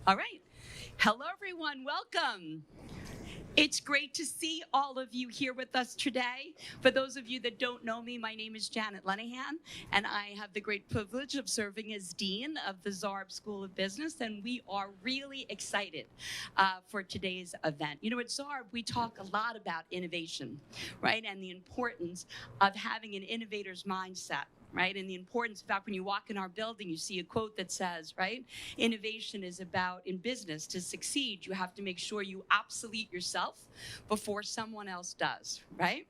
All right. Hello, everyone. Welcome. It's great to see all of you here with us today. For those of you that don't know me, my name is Janet Lenahan, and I have the great privilege of serving as Dean of the Zarb School of Business, and we are really excited for today's event. You know, at Zarb, we talk a lot about innovation, right, and the importance of having an innovator's mindset. Right, and the importance, in fact, when you walk in our building, you see a quote that says, right, innovation is about, in business, to succeed, you have to make sure you obsolete yourself before someone else does, right?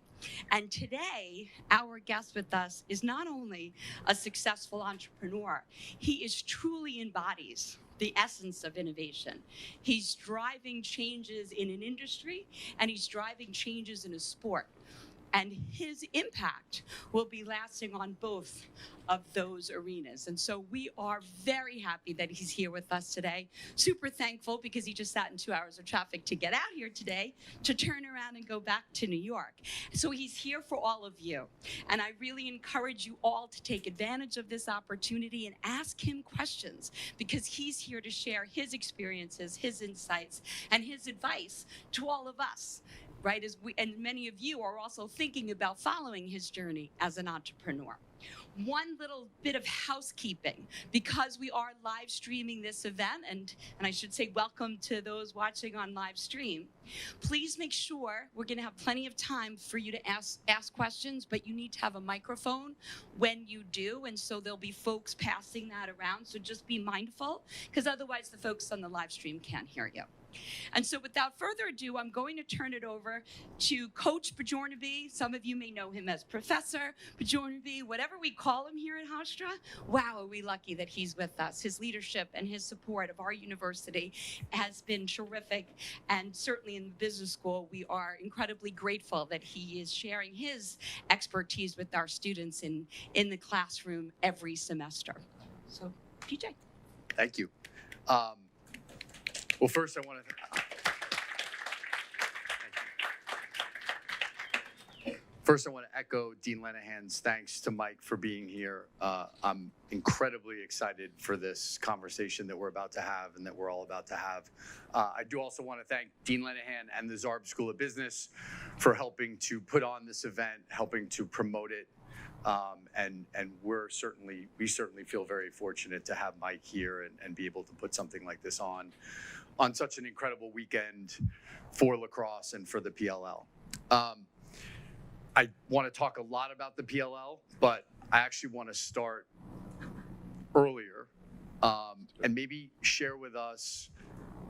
And today, our guest with us is not only a successful entrepreneur, he is truly embodies the essence of innovation. He's driving changes in an industry, and he's driving changes in a sport. And his impact will be lasting on both of those arenas. And so we are very happy that he's here with us today. Super thankful because he just sat in 2 hours of traffic to get out here today to turn around and go back to New York. So he's here for all of you. And I really encourage you all to take advantage of this opportunity and ask him questions because he's here to share his experiences, his insights, and his advice to all of us. Right, and many of you are also thinking about following his journey as an entrepreneur. One little bit of housekeeping, because we are live streaming this event, and I should say welcome to those watching on live stream. Please make sure we're going to have plenty of time for you to ask questions, but you need to have a microphone when you do, and so there'll be folks passing that around, so just be mindful, because otherwise the folks on the live stream can't hear you. And so without further ado, I'm going to turn it over to Coach Bjorneby. Some of you may know him as Professor Bjorneby, whatever we call him here at Hofstra. Wow, are we lucky that he's with us. His leadership and his support of our university has been terrific. And certainly in the business school, we are incredibly grateful that he is sharing his expertise with our students in the classroom every semester. So, PJ. Thank you. Well, first I want to echo Dean Lenahan's thanks to Mike for being here. I'm incredibly excited for this conversation that we're about to have and that we're all about to have. I do also want to thank Dean Lenahan and the Zarb School of Business for helping to put on this event, helping to promote it. And we certainly feel very fortunate to have Mike here and be able to put something like this on such an incredible weekend for lacrosse and for the PLL. I want to talk a lot about the PLL, but I actually want to start earlier and maybe share with us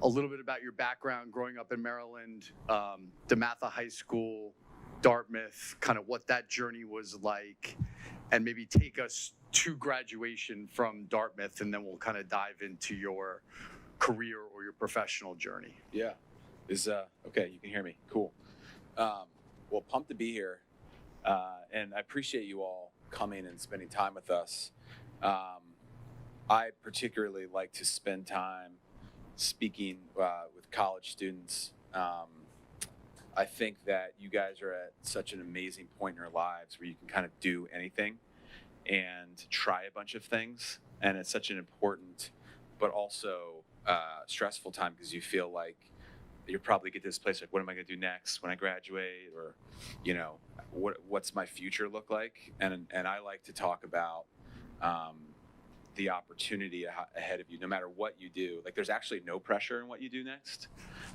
a little bit about your background growing up in Maryland, DeMatha High School, Dartmouth, kind of what that journey was like, and maybe take us to graduation from Dartmouth, and then we'll kind of dive into your career or your professional journey. Yeah. Okay, you can hear me. Cool. Well, pumped to be here. And I appreciate you all coming and spending time with us. I particularly like to spend time speaking with college students. I think that you guys are at such an amazing point in your lives where you can kind of do anything and try a bunch of things. And it's such an important, but also stressful time because you feel like you're probably get to this place like, what am I going to do next when I graduate? Or, you know, what's my future look like? And I like to talk about the opportunity ahead of you, no matter what you do. Like, there's actually no pressure in what you do next,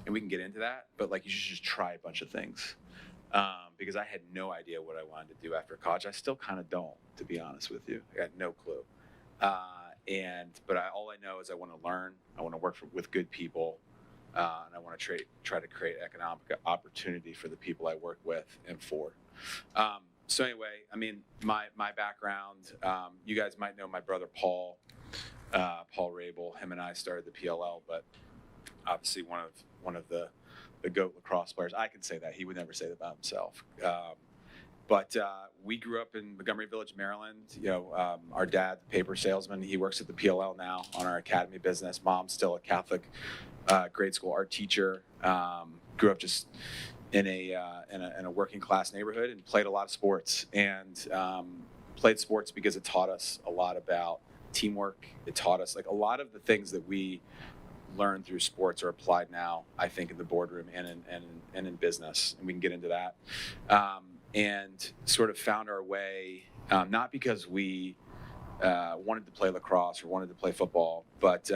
and we can get into that. But like, you should just try a bunch of things because I had no idea what I wanted to do after college. I still kind of don't, to be honest with you. I got no clue. But all I know is I want to learn. I want to work with good people, and I want to try to create economic opportunity for the people I work with and for. So anyway, I mean, my background, you guys might know my brother Paul Rabil. Him and I started the PLL, but obviously one of the GOAT lacrosse players. I can say that. He would never say that about himself. But we grew up in Montgomery Village, Maryland. You know, our dad, paper salesman, he works at the PLL now on our academy business. Mom's still a Catholic grade school art teacher. Grew up just in a working class neighborhood and played a lot of sports. And played sports because it taught us a lot about teamwork. It taught us like a lot of the things that we learned through sports are applied now, I think, in the boardroom and in business, and we can get into that. And sort of found our way, not because we wanted to play lacrosse or wanted to play football, but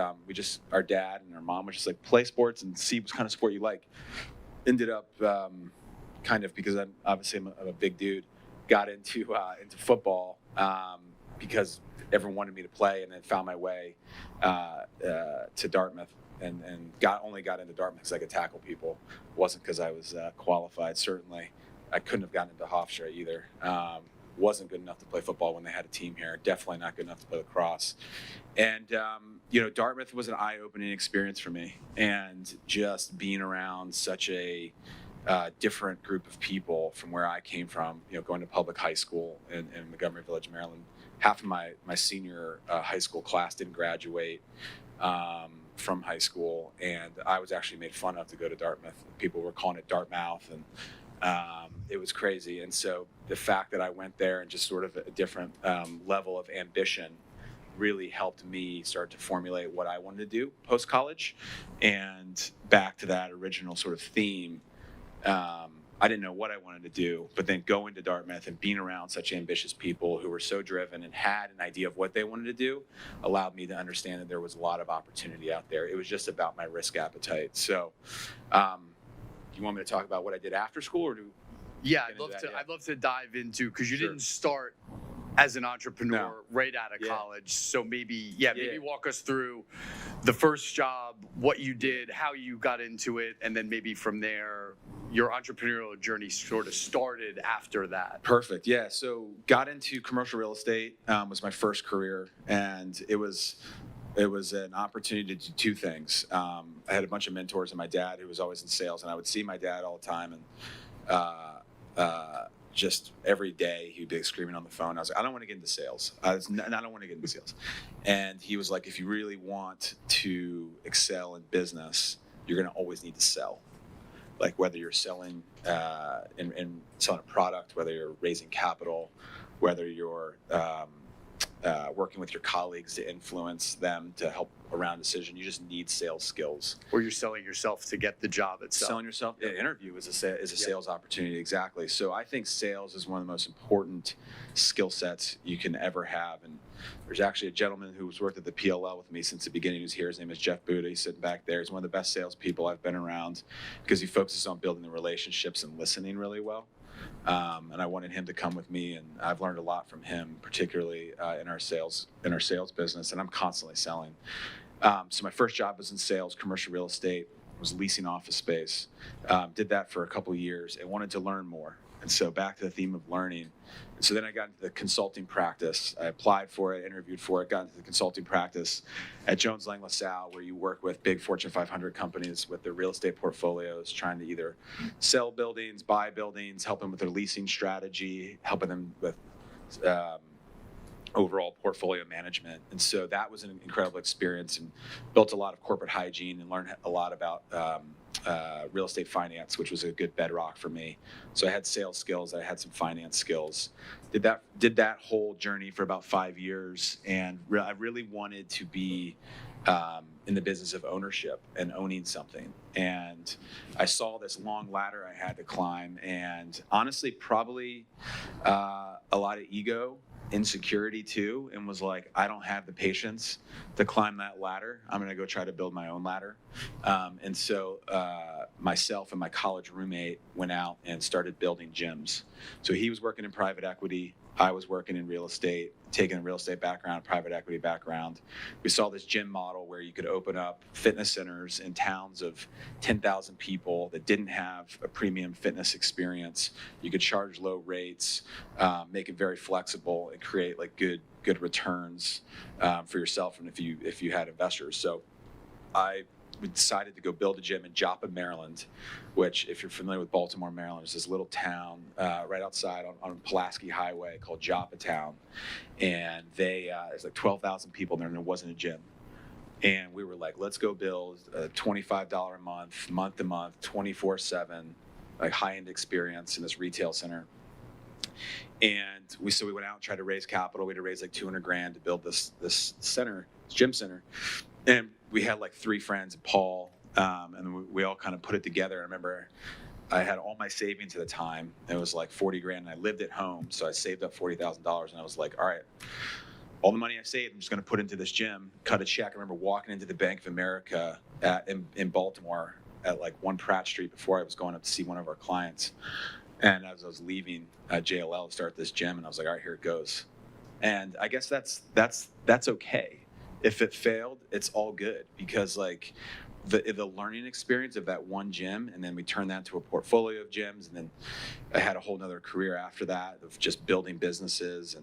our dad and our mom was just like, play sports and see what kind of sport you like. Ended up kind of, because I'm a big dude, got into football because everyone wanted me to play, and then found my way to Dartmouth, and only got into Dartmouth because I could tackle people. It wasn't because I was qualified. Certainly, I couldn't have gotten into Hofstra either. Wasn't good enough to play football when they had a team here. Definitely not good enough to play lacrosse. And Dartmouth was an eye-opening experience for me, and just being around such a different group of people from where I came from. Going to public high school in Montgomery Village, Maryland. Half of my senior high school class didn't graduate from high school, and I was actually made fun of to go to Dartmouth. People were calling it Dartmouth, and it was crazy. And so the fact that I went there and just sort of a different level of ambition really helped me start to formulate what I wanted to do post-college. And back to that original sort of theme, I didn't know what I wanted to do, but then going to Dartmouth and being around such ambitious people who were so driven and had an idea of what they wanted to do allowed me to understand that there was a lot of opportunity out there. It was just about my risk appetite. So, you want me to talk about what I did after school, or do? Yeah, I'd love to dive into, because you didn't start as an entrepreneur right out of college. So maybe walk us through the first job, what you did, how you got into it, and then maybe from there, your entrepreneurial journey sort of started after that. Perfect. Yeah. So got into commercial real estate, was my first career, and it was an opportunity to do two things. I had a bunch of mentors, and my dad, who was always in sales, and I would see my dad all the time, and just every day he'd be screaming on the phone. I was like, I don't want to get into sales. I don't want to get into sales. And he was like, if you really want to excel in business, you're going to always need to sell. Like whether you're selling and selling a product, whether you're raising capital, whether you're working with your colleagues to influence them to help around decision, you just need sales skills. Or you're selling yourself to get the job itself. Selling yourself, an interview is a sales opportunity, exactly. So I think sales is one of the most important skill sets you can ever have. And there's actually a gentleman who's worked at the PLL with me since the beginning who's here. His name is Jeff Buda. He's sitting back there. He's one of the best salespeople I've been around because he focuses on building the relationships and listening really well. And I wanted him to come with me, and I've learned a lot from him, particularly in our sales business. And I'm constantly selling. So my first job was in sales, commercial real estate. Was leasing office space. Did that for a couple of years and wanted to learn more. And so back to the theme of learning. And so then I got into the consulting practice. I applied for it, interviewed for it, got into the consulting practice at Jones Lang LaSalle, where you work with big Fortune 500 companies with their real estate portfolios, trying to either sell buildings, buy buildings, help them with their leasing strategy, helping them with overall portfolio management. And so that was an incredible experience, and built a lot of corporate hygiene and learned a lot about real estate finance, which was a good bedrock for me. So I had sales skills, I had some finance skills. Did that whole journey for about 5 years, and I really wanted to be in the business of ownership and owning something. And I saw this long ladder I had to climb, and honestly, probably a lot of ego, insecurity too, and was like, I don't have the patience to climb that ladder. I'm going to go try to build my own ladder. And so myself and my college roommate went out and started building gyms. So he was working in private equity. I was working in real estate, taking a real estate background, private equity background. We saw this gym model where you could open up fitness centers in towns of 10,000 people that didn't have a premium fitness experience. You could charge low rates, make it very flexible, and create like good returns for yourself and if you had investors. So we decided to go build a gym in Joppa, Maryland, which, if you're familiar with Baltimore, Maryland, is this little town right outside on Pulaski Highway called Joppa Town. And there's like 12,000 people there, and there wasn't a gym. And we were like, let's go build a $25 a month to month, 24/7, like high-end experience in this retail center. And we went out and tried to raise capital. We had to raise like $200,000 to build this center, this gym center. And we had like 3 friends, Paul, and we all kind of put it together. I remember I had all my savings at the time. It was like 40 grand. And I lived at home, so I saved up $40,000, and I was like, all right, all the money I saved, I'm just going to put into this gym, cut a check. I remember walking into the Bank of America in Baltimore at like 1 Pratt Street before I was going up to see one of our clients. And as I was leaving JLL to start this gym, and I was like, all right, here it goes. And I guess that's okay. If it failed, it's all good, because like the learning experience of that one gym, and then we turned that into a portfolio of gyms, and then I had a whole nother career after that of just building businesses.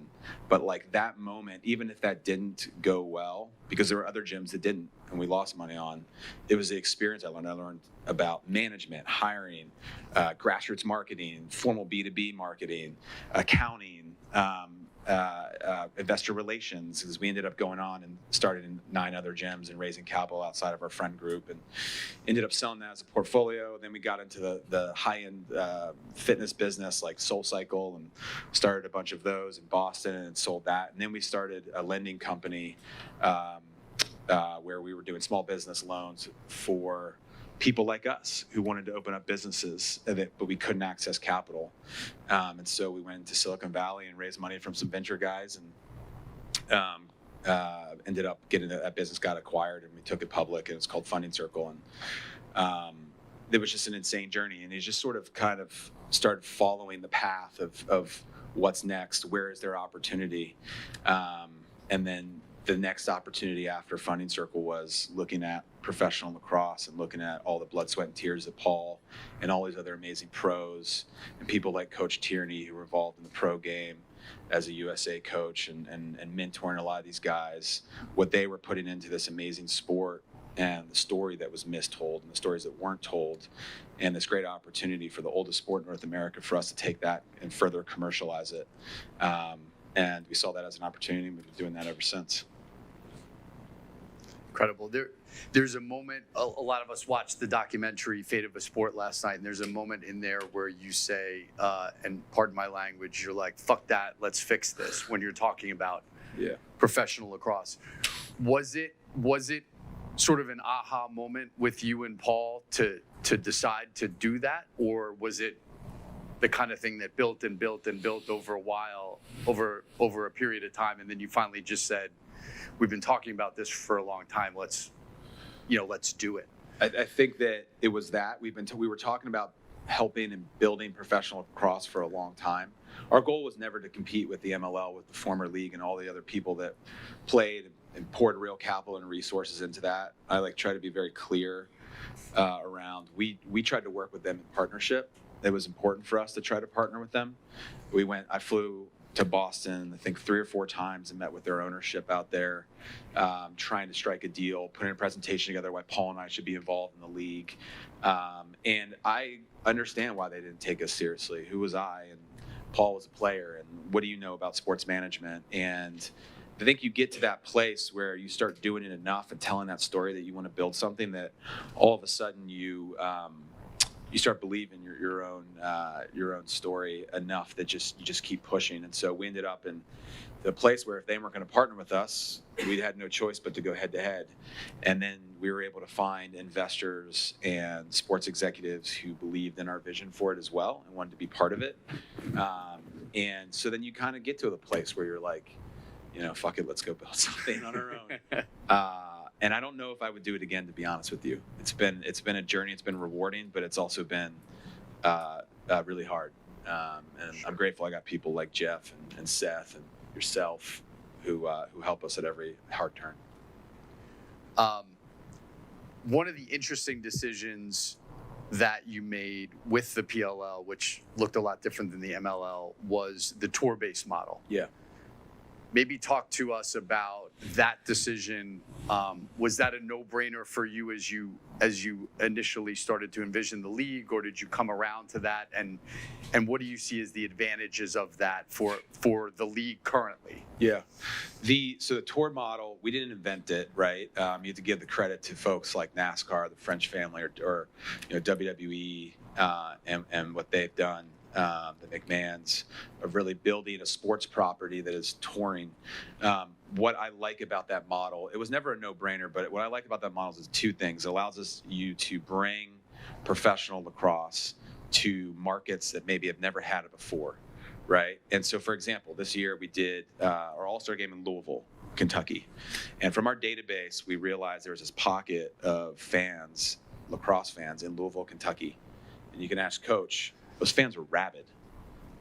But like that moment, even if that didn't go well, because there were other gyms that didn't and we lost money on, it was the experience I learned. I learned about management, hiring, grassroots marketing, formal B2B marketing, accounting, investor relations, because we ended up going on and started in 9 other gyms and raising capital outside of our friend group, and ended up selling that as a portfolio. Then we got into the high-end fitness business like SoulCycle, and started a bunch of those in Boston and sold that. And then we started a lending company where we were doing small business loans for people like us who wanted to open up businesses, but we couldn't access capital. And so we went to Silicon Valley and raised money from some venture guys, and ended up getting that business got acquired, and we took it public, and it's called Funding Circle. And it was just an insane journey. And it just sort of kind of started following the path of what's next, where is there opportunity? And then the next opportunity after Funding Circle was looking at professional lacrosse and looking at all the blood, sweat, and tears of Paul and all these other amazing pros and people like Coach Tierney, who were involved in the pro game as a USA coach, and mentoring a lot of these guys, what they were putting into this amazing sport, and the story that was mistold and the stories that weren't told, and this great opportunity for the oldest sport in North America for us to take that and further commercialize it. And we saw that as an opportunity, and we've been doing that ever since. Incredible. There's a moment, a lot of us watched the documentary Fate of a Sport last night, and there's a moment in there where you say, and pardon my language, you're like, fuck that, let's fix this, when you're talking about professional lacrosse. Was it sort of an aha moment with you and Paul to decide to do that? Or was it the kind of thing that built and built and built over a while, over a period of time, and then you finally just said, we've been talking about this for a long time, let's do it? I think that it was that we were talking about helping and building professional lacrosse for a long time. Our goal was never to compete with the MLL, with the former league and all the other people that played and poured real capital and resources into that. I try to be very clear around, we tried to work with them in partnership. It was important for us to try to partner with them. I flew to Boston, I think 3 or 4 times, and met with their ownership out there, trying to strike a deal, putting a presentation together why Paul and I should be involved in the league. And I understand why they didn't take us seriously. Who was I? And Paul was a player, and what do you know about sports management? And I think you get to that place where you start doing it enough and telling that story that you want to build something, that all of a sudden you start believing your own story enough that you just keep pushing. And so we ended up in the place where if they weren't going to partner with us, we had no choice but to go head to head. And then we were able to find investors and sports executives who believed in our vision for it as well and wanted to be part of it. And so then you kind of get to the place where you're like, fuck it, let's go build something on our own. And I don't know if I would do it again, to be honest with you. It's been a journey. It's been rewarding, but it's also been really hard. And I'm grateful I got people like Jeff and Seth and yourself who help us at every hard turn. One of the interesting decisions that you made with the PLL, which looked a lot different than the MLL, was the tour-based model. Yeah. Maybe talk to us about that decision. Was that a no-brainer for you as you initially started to envision the league, or did you come around to that? And what do you see as the advantages of that for the league currently? Yeah, so the tour model, we didn't invent it, right? You have to give the credit to folks like NASCAR, the French family, or WWE, and what they've done the McMahons, of really building a sports property that is touring. What I like about that model, it was never a no-brainer, but what I like about that model is two things. It allows you to bring professional lacrosse to markets that maybe have never had it before, right? And so, for example, this year we did our All-Star game in Louisville, Kentucky. And from our database, we realized there was this pocket of fans, lacrosse fans in Louisville, Kentucky. And you can ask Coach, those fans were rabid.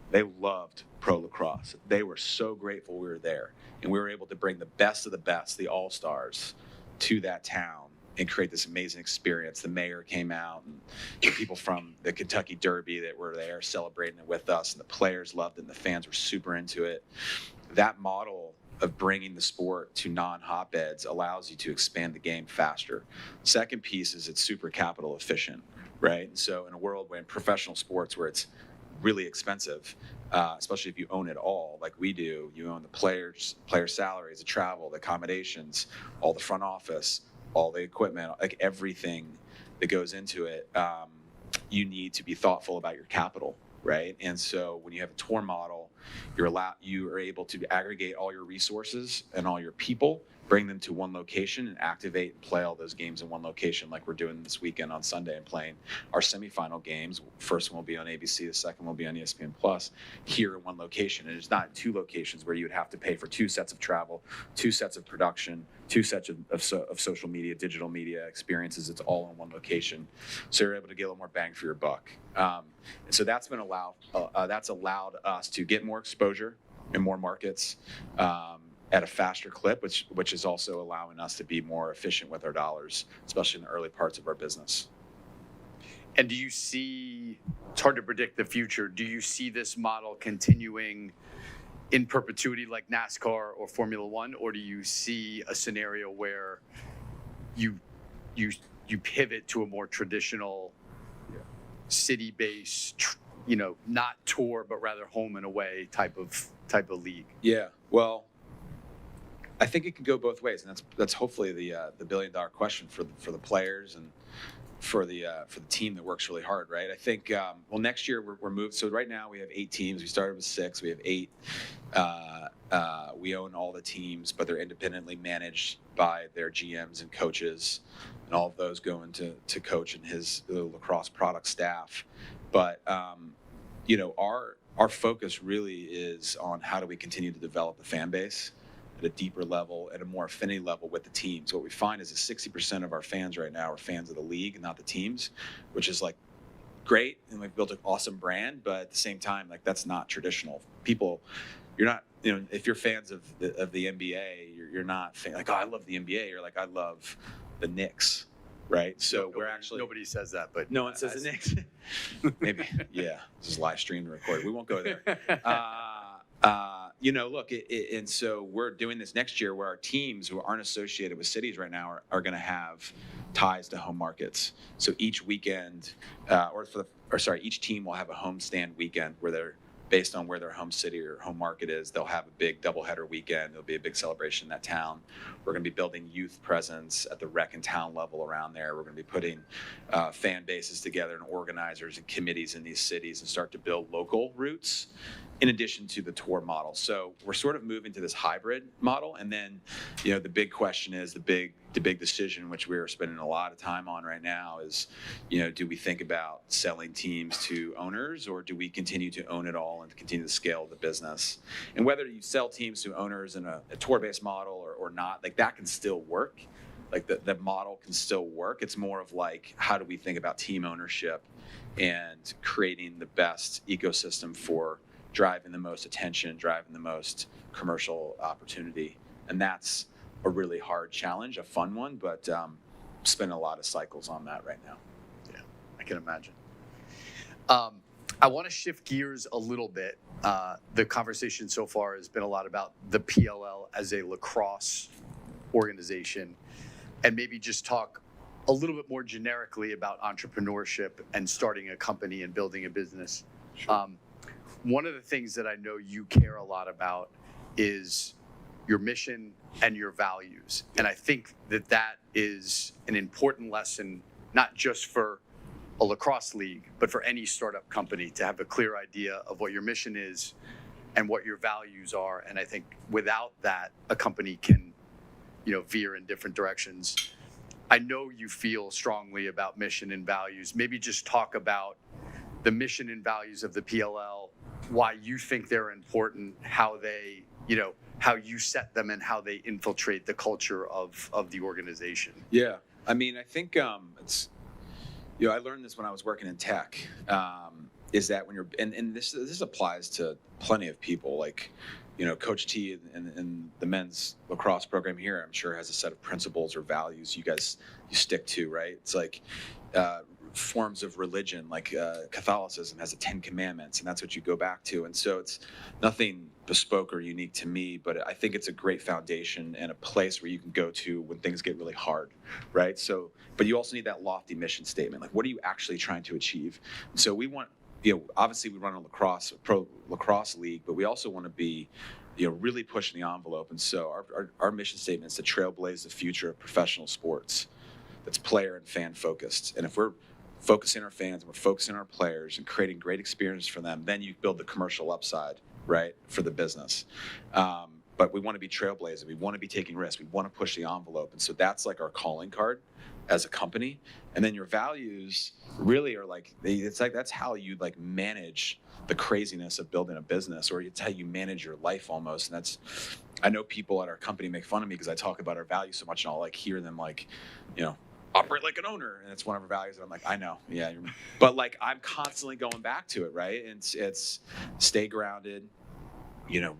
They loved pro lacrosse. They were so grateful we were there. And we were able to bring the best of the best, the all-stars, to that town and create this amazing experience. The mayor came out, and the people from the Kentucky Derby that were there celebrating it with us, and the players loved it, and the fans were super into it. That model of bringing the sport to non-hotbeds allows you to expand the game faster. Second piece is it's super capital efficient, right? And so in a world where in professional sports where it's really expensive, especially if you own it all, like we do, you own the player salaries, the travel, the accommodations, all the front office, all the equipment, like everything that goes into it, you need to be thoughtful about your capital, right? And so when you have a tour model, you are able to aggregate all your resources and all your people, bring them to one location and activate and play all those games in one location, like we're doing this weekend on Sunday and playing our semifinal games. First one will be on ABC, the second will be on ESPN Plus, here in one location. And it's not two locations where you would have to pay for two sets of travel, two sets of production, two sets of social media, digital media experiences. It's all in one location. So you're able to get a little more bang for your buck. And so that's allowed us to get more exposure in more markets, at a faster clip, which is also allowing us to be more efficient with our dollars, especially in the early parts of our business. And do you see, it's hard to predict the future, do you see this model continuing in perpetuity like NASCAR or Formula One, or do you see a scenario where you pivot to a more traditional city-based, not tour, but rather home and away type of league? Yeah, well, I think it could go both ways, and that's hopefully the $1 billion question for the players and for the team that works really hard, right? I think next year we're moved. So right now we have 8 teams. We started with 6. We have 8. We own all the teams, but they're independently managed by their GMs and coaches, and all of those go into Coach and his lacrosse product staff. But our focus really is on how do we continue to develop the fan base at a deeper level, at a more affinity level with the teams. What we find is that 60% of our fans right now are fans of the league, not the teams, which is like great. And we've built an awesome brand, but at the same time, like that's not traditional. People, you're not, if you're fans of the NBA, you're not like, oh, I love the NBA. You're like, I love the Knicks, right? So nobody says that, but no one says the Knicks. Maybe, yeah. This is live streamed and recorded. We won't go there. Look, and so we're doing this next year where our teams who aren't associated with cities right now are going to have ties to home markets. So each weekend, each team will have a home stand weekend where they're based on where their home city or home market is. They'll have a big doubleheader weekend. There'll be a big celebration in that town. We're going to be building youth presence at the rec and town level around there. We're going to be putting fan bases together and organizers and committees in these cities and start to build local roots in addition to the tour model. So we're sort of moving to this hybrid model. And then, the big question is the big decision, which we're spending a lot of time on right now is, do we think about selling teams to owners, or do we continue to own it all and continue to scale the business? And whether you sell teams to owners in a tour-based model or not, like that can still work. Like the model can still work. It's more of like, how do we think about team ownership and creating the best ecosystem for driving the most attention, driving the most commercial opportunity. And that's a really hard challenge, a fun one, but spend a lot of cycles on that right now. Yeah, I can imagine. I want to shift gears a little bit. The conversation so far has been a lot about the PLL as a lacrosse organization, and maybe just talk a little bit more generically about entrepreneurship and starting a company and building a business. Sure. One of the things that I know you care a lot about is your mission and your values. And I think that is an important lesson, not just for a lacrosse league, but for any startup company to have a clear idea of what your mission is and what your values are. And I think without that, a company can, veer in different directions. I know you feel strongly about mission and values. Maybe just talk about the mission and values of the PLL, why you think they're important, how they, how you set them and how they infiltrate the culture of the organization. Yeah. I mean, I think it's, I learned this when I was working in tech, is that when you're, and this applies to plenty of people, like, Coach T and the men's lacrosse program here, I'm sure has a set of principles or values you stick to, right? It's like forms of religion, like Catholicism has the 10 Commandments, and that's what you go back to. And so it's nothing bespoke or unique to me, but I think it's a great foundation and a place where you can go to when things get really hard, right? So, but you also need that lofty mission statement. Like, what are you actually trying to achieve? And so we want, obviously we run a pro lacrosse league, but we also want to be, really pushing the envelope. And so our mission statement is to trailblaze the future of professional sports that's player and fan focused. And if we're focusing our fans and we're focusing our players and creating great experiences for them, then you build the commercial upside, right, for the business. But we want to be trailblazing. We want to be taking risks. We want to push the envelope. And so that's like our calling card as a company. And then your values really are like, that's how you like manage the craziness of building a business, or it's how you manage your life almost. And I know people at our company make fun of me because I talk about our values so much, and I'll like hear them like, operate like an owner, and it's one of our values. And I'm like, I know, yeah, but like I'm constantly going back to it, right? And it's stay grounded,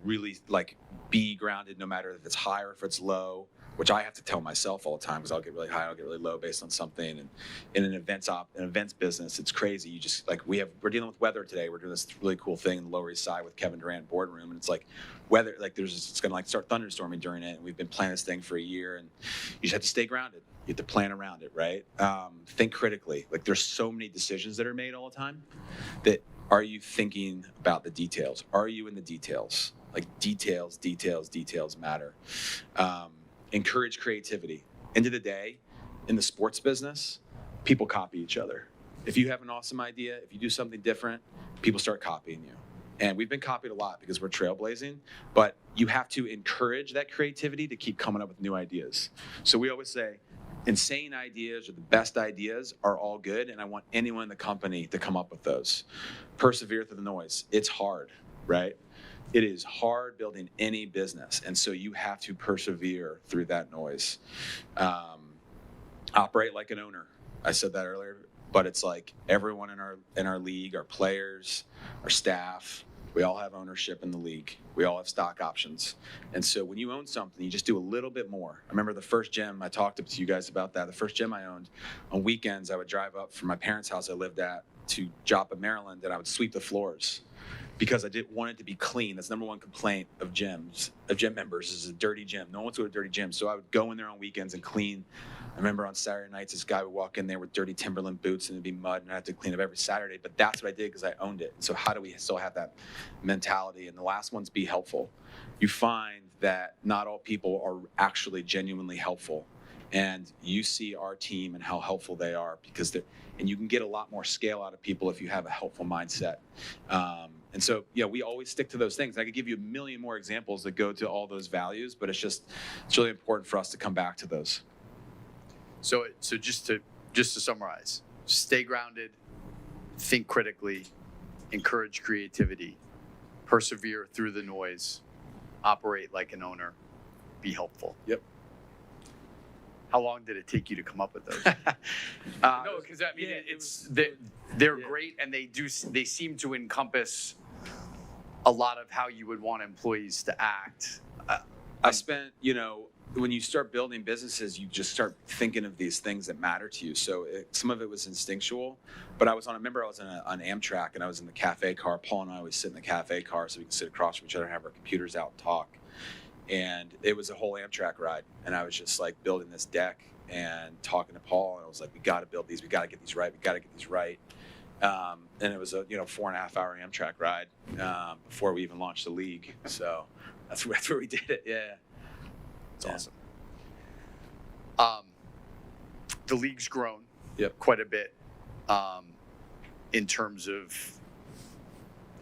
really like be grounded no matter if it's high or if it's low, which I have to tell myself all the time because I'll get really high, I'll get really low based on something. And in an events business, it's crazy. You just like we're dealing with weather today. We're doing this really cool thing in the Lower East Side with Kevin Durant boardroom, and it's like weather, like it's gonna like start thunderstorming during it. And we've been planning this thing for a year, and you just have to stay grounded. You have to plan around it, right? Think critically. Like there's so many decisions that are made all the time. That are you thinking about the details? Are you in the details? Like details matter. Encourage creativity. End of the day, in the sports business, people copy each other. If you have an awesome idea, if you do something different, people start copying you. And we've been copied a lot because we're trailblazing, but you have to encourage that creativity to keep coming up with new ideas. So we always say, insane ideas or the best ideas are all good, and I want anyone in the company to come up with those. Persevere through the noise. It's hard, right? It is hard building any business, and so you have to persevere through that noise. Operate like an owner. I said that earlier, but it's like everyone in our league, our players, our staff, we all have ownership in the league. We all have stock options. And so when you own something, you just do a little bit more. I remember the first gym, I talked to you guys about that. The first gym I owned, on weekends, I would drive up from my parents' house I lived at to Joppa, Maryland, and I would sweep the floors because I didn't want it to be clean. That's the number one complaint of gym members is a dirty gym. No one wants to go to a dirty gym. So I would go in there on weekends and clean. I remember on Saturday nights, this guy would walk in there with dirty Timberland boots and it'd be mud, and I had to clean up every Saturday. But that's what I did because I owned it. So how do we still have that mentality? And the last one's be helpful. You find that not all people are actually genuinely helpful. And you see our team and how helpful they are because and you can get a lot more scale out of people if you have a helpful mindset. And so, we always stick to those things. I could give you a million more examples that go to all those values, but it's really important for us to come back to those. So just to summarize, stay grounded, think critically, encourage creativity, persevere through the noise, operate like an owner, be helpful. Yep. How long did it take you to come up with those? No, because I mean, they're great, and they seem to encompass a lot of how you would want employees to act. I spent, when you start building businesses, you just start thinking of these things that matter to you. So some of it was instinctual, but I was on Amtrak, and I was in the cafe car. Paul and I always sit in the cafe car so we can sit across from each other and have our computers out and talk. And it was a whole Amtrak ride. And I was just like building this deck and talking to Paul. And I was like, we got to build these. We got to get these right. We got to get these right. And it was a 4.5 hour Amtrak ride before we even launched the league. So that's where we did it. Yeah. It's awesome. The league's grown quite a bit. in terms of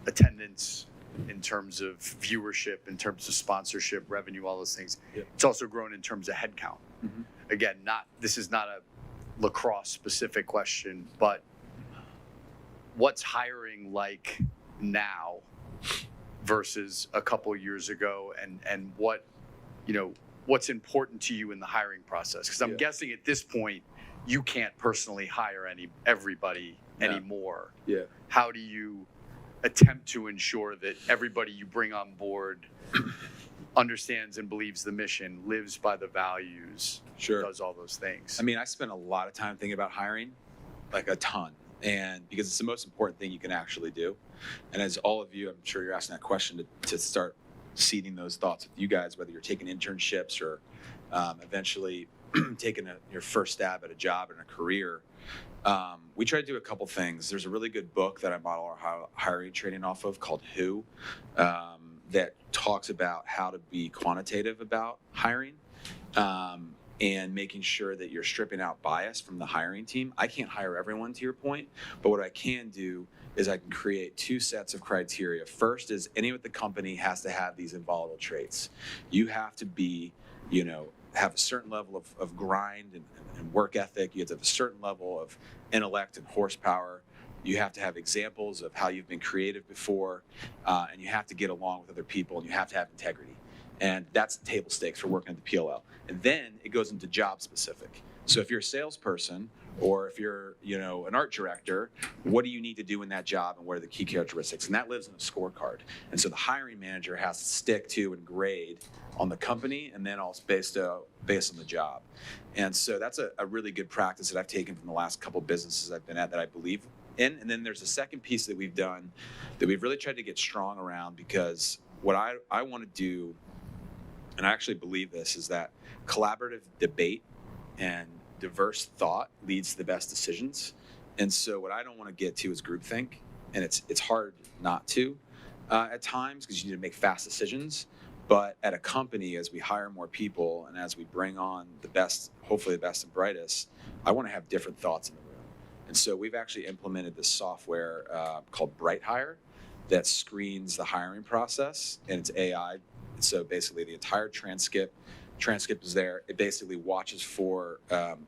attendance, in terms of viewership, in terms of sponsorship, revenue, all those things. Yep. It's also grown in terms of headcount. Mm-hmm. Again, this is not a lacrosse specific question, but what's hiring like now versus a couple years ago, and what's important to you in the hiring process? Because I'm guessing at this point you can't personally hire everybody anymore. Yeah. How do you attempt to ensure that everybody you bring on board understands and believes the mission, lives by the values, Sure. does all those things? I mean, I spent a lot of time thinking about hiring, like a ton, and because it's the most important thing you can actually do. And as all of you, I'm sure you're asking that question to start seeding those thoughts with you guys, whether you're taking internships or eventually taking your first stab at a job and a career. We try to do a couple things. There's a really good book that I model our hiring training off of called Who, that talks about how to be quantitative about hiring, and making sure that you're stripping out bias from the hiring team. I can't hire everyone, to your point, but what I can do is I can create two sets of criteria. First is anyone at the company has to have these involatile traits. You have to be, have a certain level of grind and work ethic. You have to have a certain level of intellect and horsepower. You have to have examples of how you've been creative before, and you have to get along with other people, and you have to have integrity. And that's table stakes for working at the PLL. And then it goes into job specific. So if you're a salesperson, or if you're, an art director, what do you need to do in that job, and what are the key characteristics? And that lives in a scorecard. And so the hiring manager has to stick to and grade on the company, and then also based on the job. And so that's a really good practice that I've taken from the last couple of businesses I've been at that I believe in. And then there's a second piece that we've done that we've really tried to get strong around, because what I want to do, and I actually believe this, is that collaborative debate and diverse thought leads to the best decisions. And so what I don't want to get to is groupthink, and it's hard not to at times, because you need to make fast decisions. But at a company, as we hire more people and as we bring on the best, hopefully the best and brightest, I want to have different thoughts in the room. And so we've actually implemented this software called Bright Hire that screens the hiring process, and it's AI. So basically the entire transcript is there. It basically watches for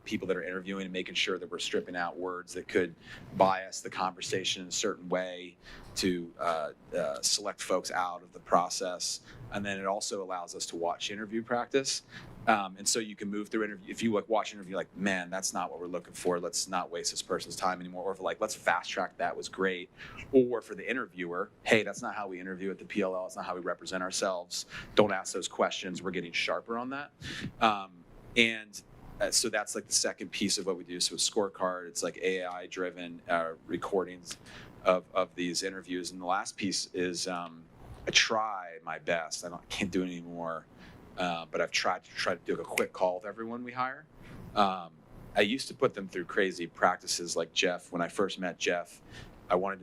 people that are interviewing and making sure that we're stripping out words that could bias the conversation in a certain way to select folks out of the process. And then it also allows us to watch interview practice. And so you can move through interview. If you watch an interview, like, man, that's not what we're looking for. Let's not waste this person's time anymore. Or if let's fast track that, was great. Or for the interviewer, hey, that's not how we interview at the PLL. It's not how we represent ourselves. Don't ask those questions. We're getting sharper on that. So that's like the second piece of what we do. So a scorecard, it's like AI driven recordings of these interviews. And the last piece is I try my best. I can't do it anymore. But I've tried to do a quick call with everyone we hire. I used to put them through crazy practices, like Jeff. When I first met Jeff,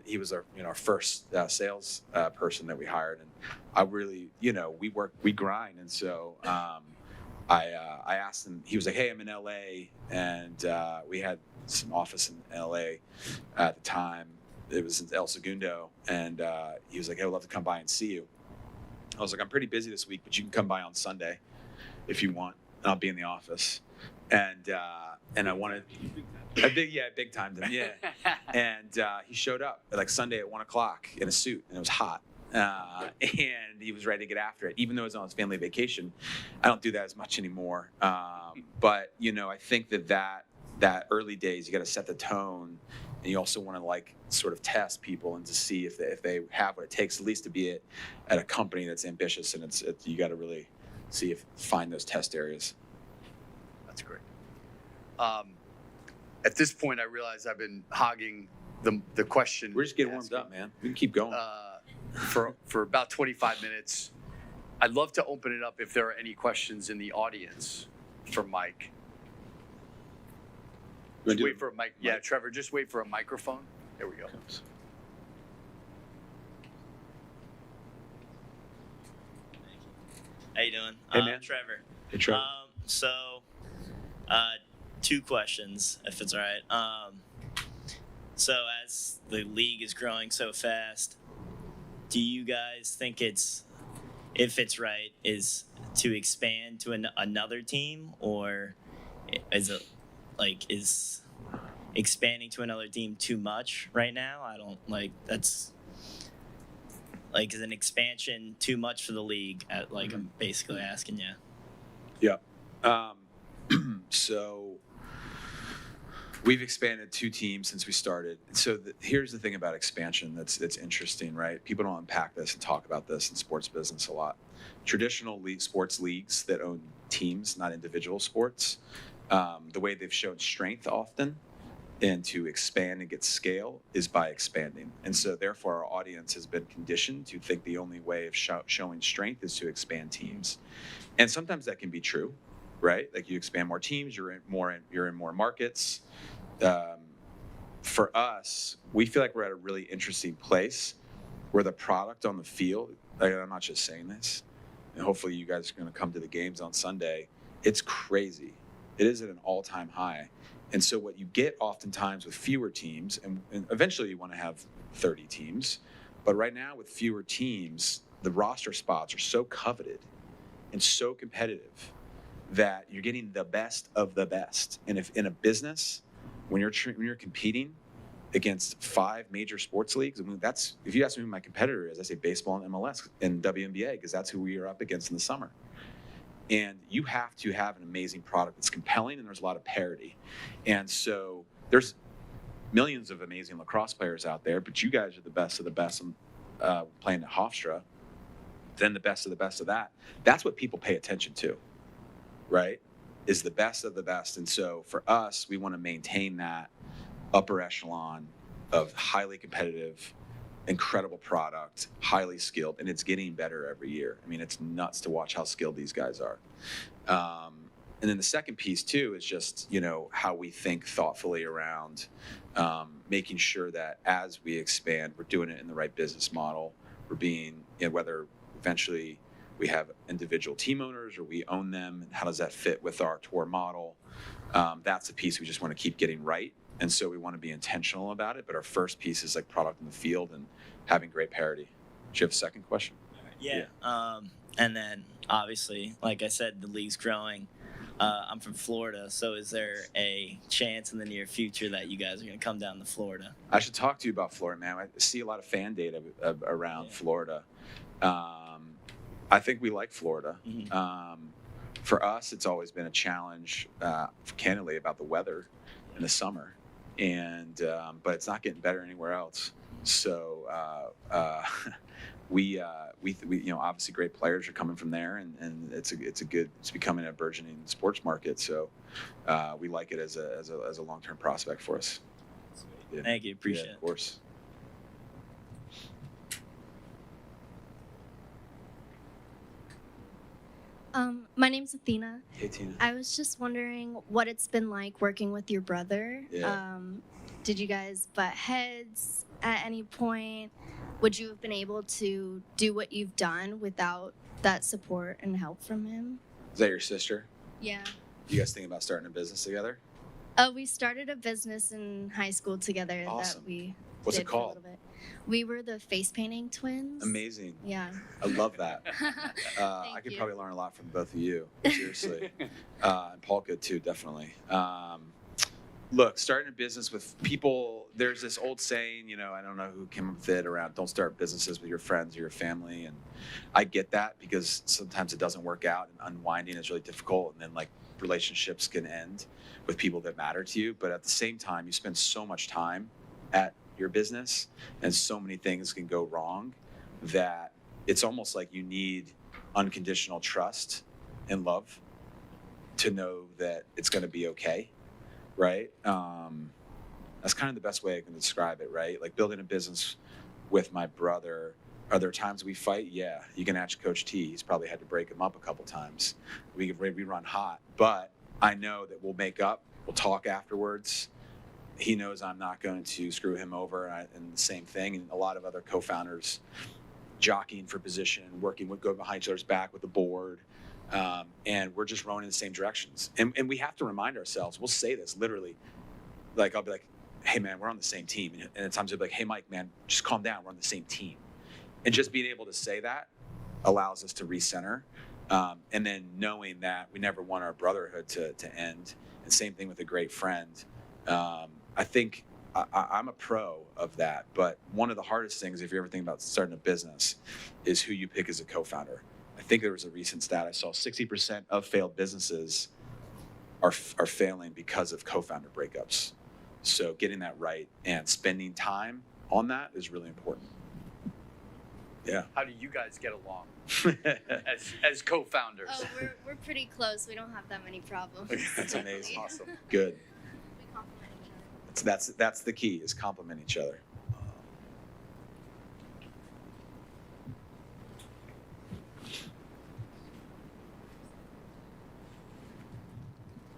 he was our first sales person that we hired, and I really, we grind, and so I asked him. He was like, "Hey, I'm in LA," and we had some office in LA at the time. It was in El Segundo, and he was like, "Hey, I'd love to come by and see you." I was like, "I'm pretty busy this week, but you can come by on Sunday if you want. And I'll be in the office." And I wanted big time to him, yeah. And he showed up Sunday at 1:00 in a suit, and it was hot. And he was ready to get after it, even though it was on his family vacation. I don't do that as much anymore. But I think that early days, you got to set the tone. And you also want to sort of test people and to see if they have what it takes, at least to be at a company that's ambitious, and it's you got to really find those test areas. That's great. At this point, I realize I've been hogging the question. We're just getting warmed up, man. We can keep going. For about 25 minutes. I'd love to open it up if there are any questions in the audience for Mike. Just wait for a mic. Yeah, Trevor, just wait for a microphone. There we go. How you doing? Hey, man. Trevor. Hey, Trevor. Two questions, if it's all right. So as the league is growing so fast, do you guys think if it's right, is to expand to another team, or is it is expanding to another team too much right now? I don't that's is an expansion too much for the league? I'm basically asking you. Yeah. So we've expanded 2 teams since we started. So here's the thing about expansion that's interesting, right? People don't unpack this and talk about this in sports business a lot. Traditional sports leagues that own teams, not individual sports, the way they've shown strength often and to expand and get scale is by expanding. And so therefore our audience has been conditioned to think the only way of showing strength is to expand teams. And sometimes that can be true, right? Like you expand more teams, you're in more markets. For us, we feel like we're at a really interesting place where the product on the field, I'm not just saying this, and hopefully you guys are going to come to the games on Sunday. It's crazy. It is at an all-time high. And so what you get oftentimes with fewer teams, and eventually you want to have 30 teams, but right now with fewer teams, the roster spots are so coveted and so competitive that you're getting the best of the best. And if in a business, when you're competing against 5 major sports leagues, that's, if you ask me who my competitor is, I say baseball and MLS and WNBA, because that's who we are up against in the summer. And you have to have an amazing product that's compelling, and there's a lot of parity. And so there's millions of amazing lacrosse players out there, but you guys are the best of the best playing at Hofstra, then the best of that. That's what people pay attention to, right? Is the best of the best. And so for us, we want to maintain that upper echelon of highly competitive, incredible product, highly skilled, and it's getting better every year. I mean, it's nuts to watch how skilled these guys are. And then the second piece too is just, how we think thoughtfully around making sure that as we expand, we're doing it in the right business model. We're being, whether eventually we have individual team owners or we own them, and how does that fit with our tour model? That's a piece we just want to keep getting right. And so we want to be intentional about it. But our first piece is like product in the field and having great parity. Do you have a second question? Yeah. And then obviously, like I said, the league's growing. I'm from Florida. So is there a chance in the near future that you guys are going to come down to Florida? I should talk to you about Florida, man. I see a lot of fan data around Florida. I think we like Florida. Mm-hmm. For us, it's always been a challenge, candidly, about the weather in the summer. And but it's not getting better anywhere else. So we obviously great players are coming from there, and it's becoming a burgeoning sports market. So we like it as a long-term prospect for us. Yeah. Thank you, appreciate it. Of course. My name's Athena. Hey, Tina. I was just wondering what it's been like working with your brother. Yeah. Did you guys butt heads at any point? Would you have been able to do what you've done without that support and help from him? Is that your sister? Yeah. You guys think about starting a business together? We started a business in high school together. Awesome. That we What's did it called? For a little bit. We were the face painting twins. Amazing. Yeah. I love that. I could you. probably learn a lot from both of you, seriously. And Paul could too, definitely. Look, starting a business with people, there's this old saying, I don't know who came up with it, around don't start businesses with your friends or your family. And I get that, because sometimes it doesn't work out and unwinding is really difficult. And then relationships can end with people that matter to you. But at the same time, you spend so much time at your business and so many things can go wrong that it's almost like you need unconditional trust and love to know that it's going to be okay, right? That's kind of the best way I can describe it, right? Like building a business with my brother, are there times we fight? Yeah. You can ask Coach T. He's probably had to break him up a couple times. We run hot, but I know that we'll make up, we'll talk afterwards. He knows I'm not going to screw him over, and the same thing. And a lot of other co-founders jockeying for position, go behind each other's back with the board. And we're just rowing in the same directions. And we have to remind ourselves, we'll say this literally, I'll be like, hey man, we're on the same team. And at times they'll be like, hey Mike, man, just calm down. We're on the same team. And just being able to say that allows us to recenter. And then knowing that we never want our brotherhood to end. And same thing with a great friend. I think I'm a pro of that. But one of the hardest things, if you're ever thinking about starting a business, is who you pick as a co-founder. I think there was a recent stat I saw: 60% of failed businesses are failing because of co-founder breakups. So getting that right and spending time on that is really important. Yeah. How do you guys get along as co-founders? Oh, we're pretty close. We don't have that many problems. That's amazing. Awesome. Good. We complement each other. That's the key, is complement each other.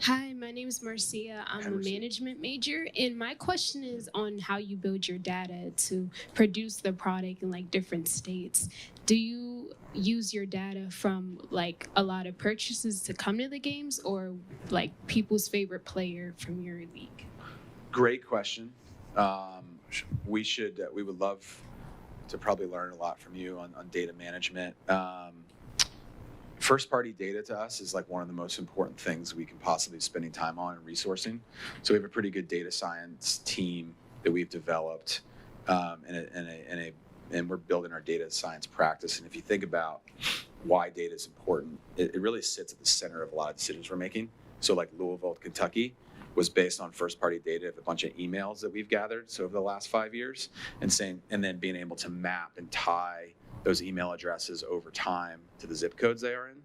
Hi, my name is Marcia. I'm Hi, a Marcia. management major, and my question is on how you build your data to produce the product in like different states. Do you use your data from like a lot of purchases to come to the games, or like people's favorite player from your league? Great question. We would love to probably learn a lot from you on data management. First party data to us is like one of the most important things we can possibly be spending time on and resourcing. So we have a pretty good data science team that we've developed, and we're building our data science practice. And if you think about why data is important, it really sits at the center of a lot of decisions we're making. So like Louisville, Kentucky was based on first party data of a bunch of emails that we've gathered over the last 5 years, and then being able to map and tie those email addresses over time to the zip codes they are in,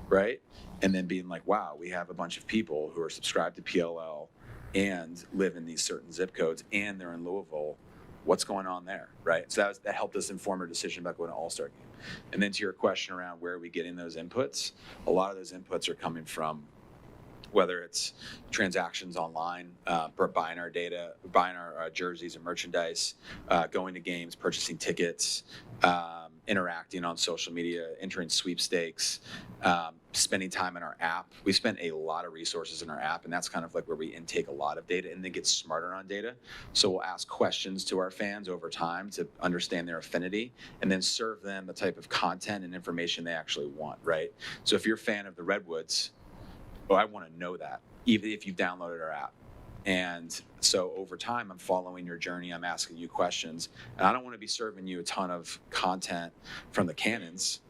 right? And then being like, wow, we have a bunch of people who are subscribed to PLL and live in these certain zip codes, and they're in Louisville. What's going on there, right? So that helped us inform our decision about going to All-Star game. And then to your question around where are we getting those inputs, a lot of those inputs are coming from whether it's transactions online, buying our data, buying our jerseys and merchandise, going to games, purchasing tickets, interacting on social media, entering sweepstakes, spending time in our app. We spend a lot of resources in our app, and that's kind of like where we intake a lot of data and then get smarter on data. So we'll ask questions to our fans over time to understand their affinity and then serve them the type of content and information they actually want, right? So if you're a fan of the Redwoods, well, I want to know that, even if you've downloaded our app. And so over time, I'm following your journey. I'm asking you questions. And I don't want to be serving you a ton of content from the Cannons.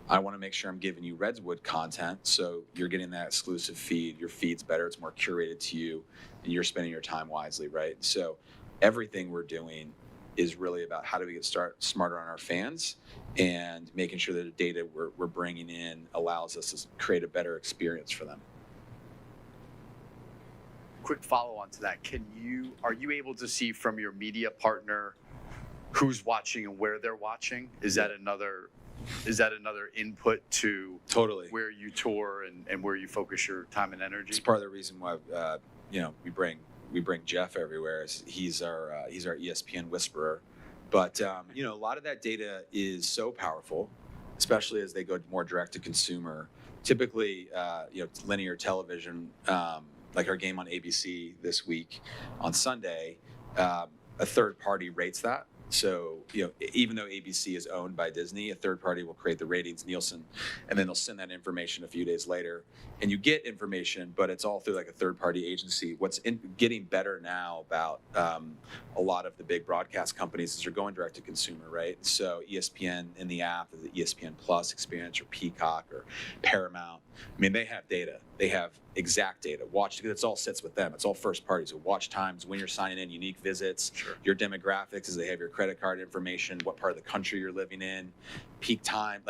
I want to make sure I'm giving you Redwood content, so you're getting that exclusive feed. Your feed's better. It's more curated to you, and you're spending your time wisely, right? So everything we're doing is really about how do we get smarter on our fans and making sure that the data we're bringing in allows us to create a better experience for them. Quick follow-on to that. Are you able to see from your media partner who's watching and where they're watching? Is that another input to Totally. where you tour and where you focus your time and energy? It's part of the reason why we bring Jeff everywhere. He's our ESPN whisperer. But a lot of that data is so powerful, especially as they go more direct to consumer. Typically, linear television. Like our game on ABC this week on Sunday, a third party rates that. So, even though ABC is owned by Disney, a third party will create the ratings, Nielsen, and then they'll send that information a few days later. And you get information, but it's all through like a third party agency. What's getting better now about a lot of the big broadcast companies is they're going direct to consumer, right? So ESPN in the app, the ESPN Plus experience, or Peacock or Paramount, I mean, they have data. They have exact data. It all sits with them. It's all first party. So watch times, when you're signing in, unique visits, Sure. Your demographics, as they have your credit card information, what part of the country you're living in, peak time,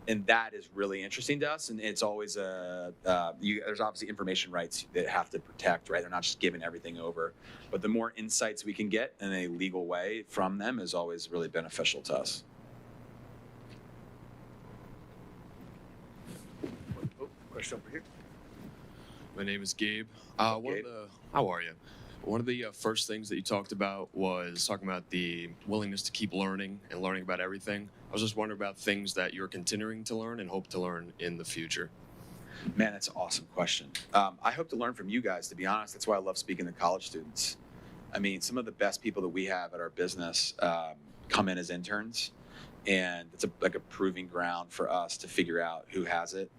and that is really interesting to us. And it's always there's obviously information rights that have to protect, right? They're not just giving everything over, but the more insights we can get in a legal way from them is always really beneficial to us. Oh, question over here. My name is Gabe. Gabe? How are you? One of the first things that you talked about was talking about the willingness to keep learning and learning about everything. I was just wondering about things that you're continuing to learn and hope to learn in the future. Man, that's an awesome question. I hope to learn from you guys, to be honest. That's why I love speaking to college students. I mean, some of the best people that we have at our business come in as interns, and it's like a proving ground for us to figure out who has it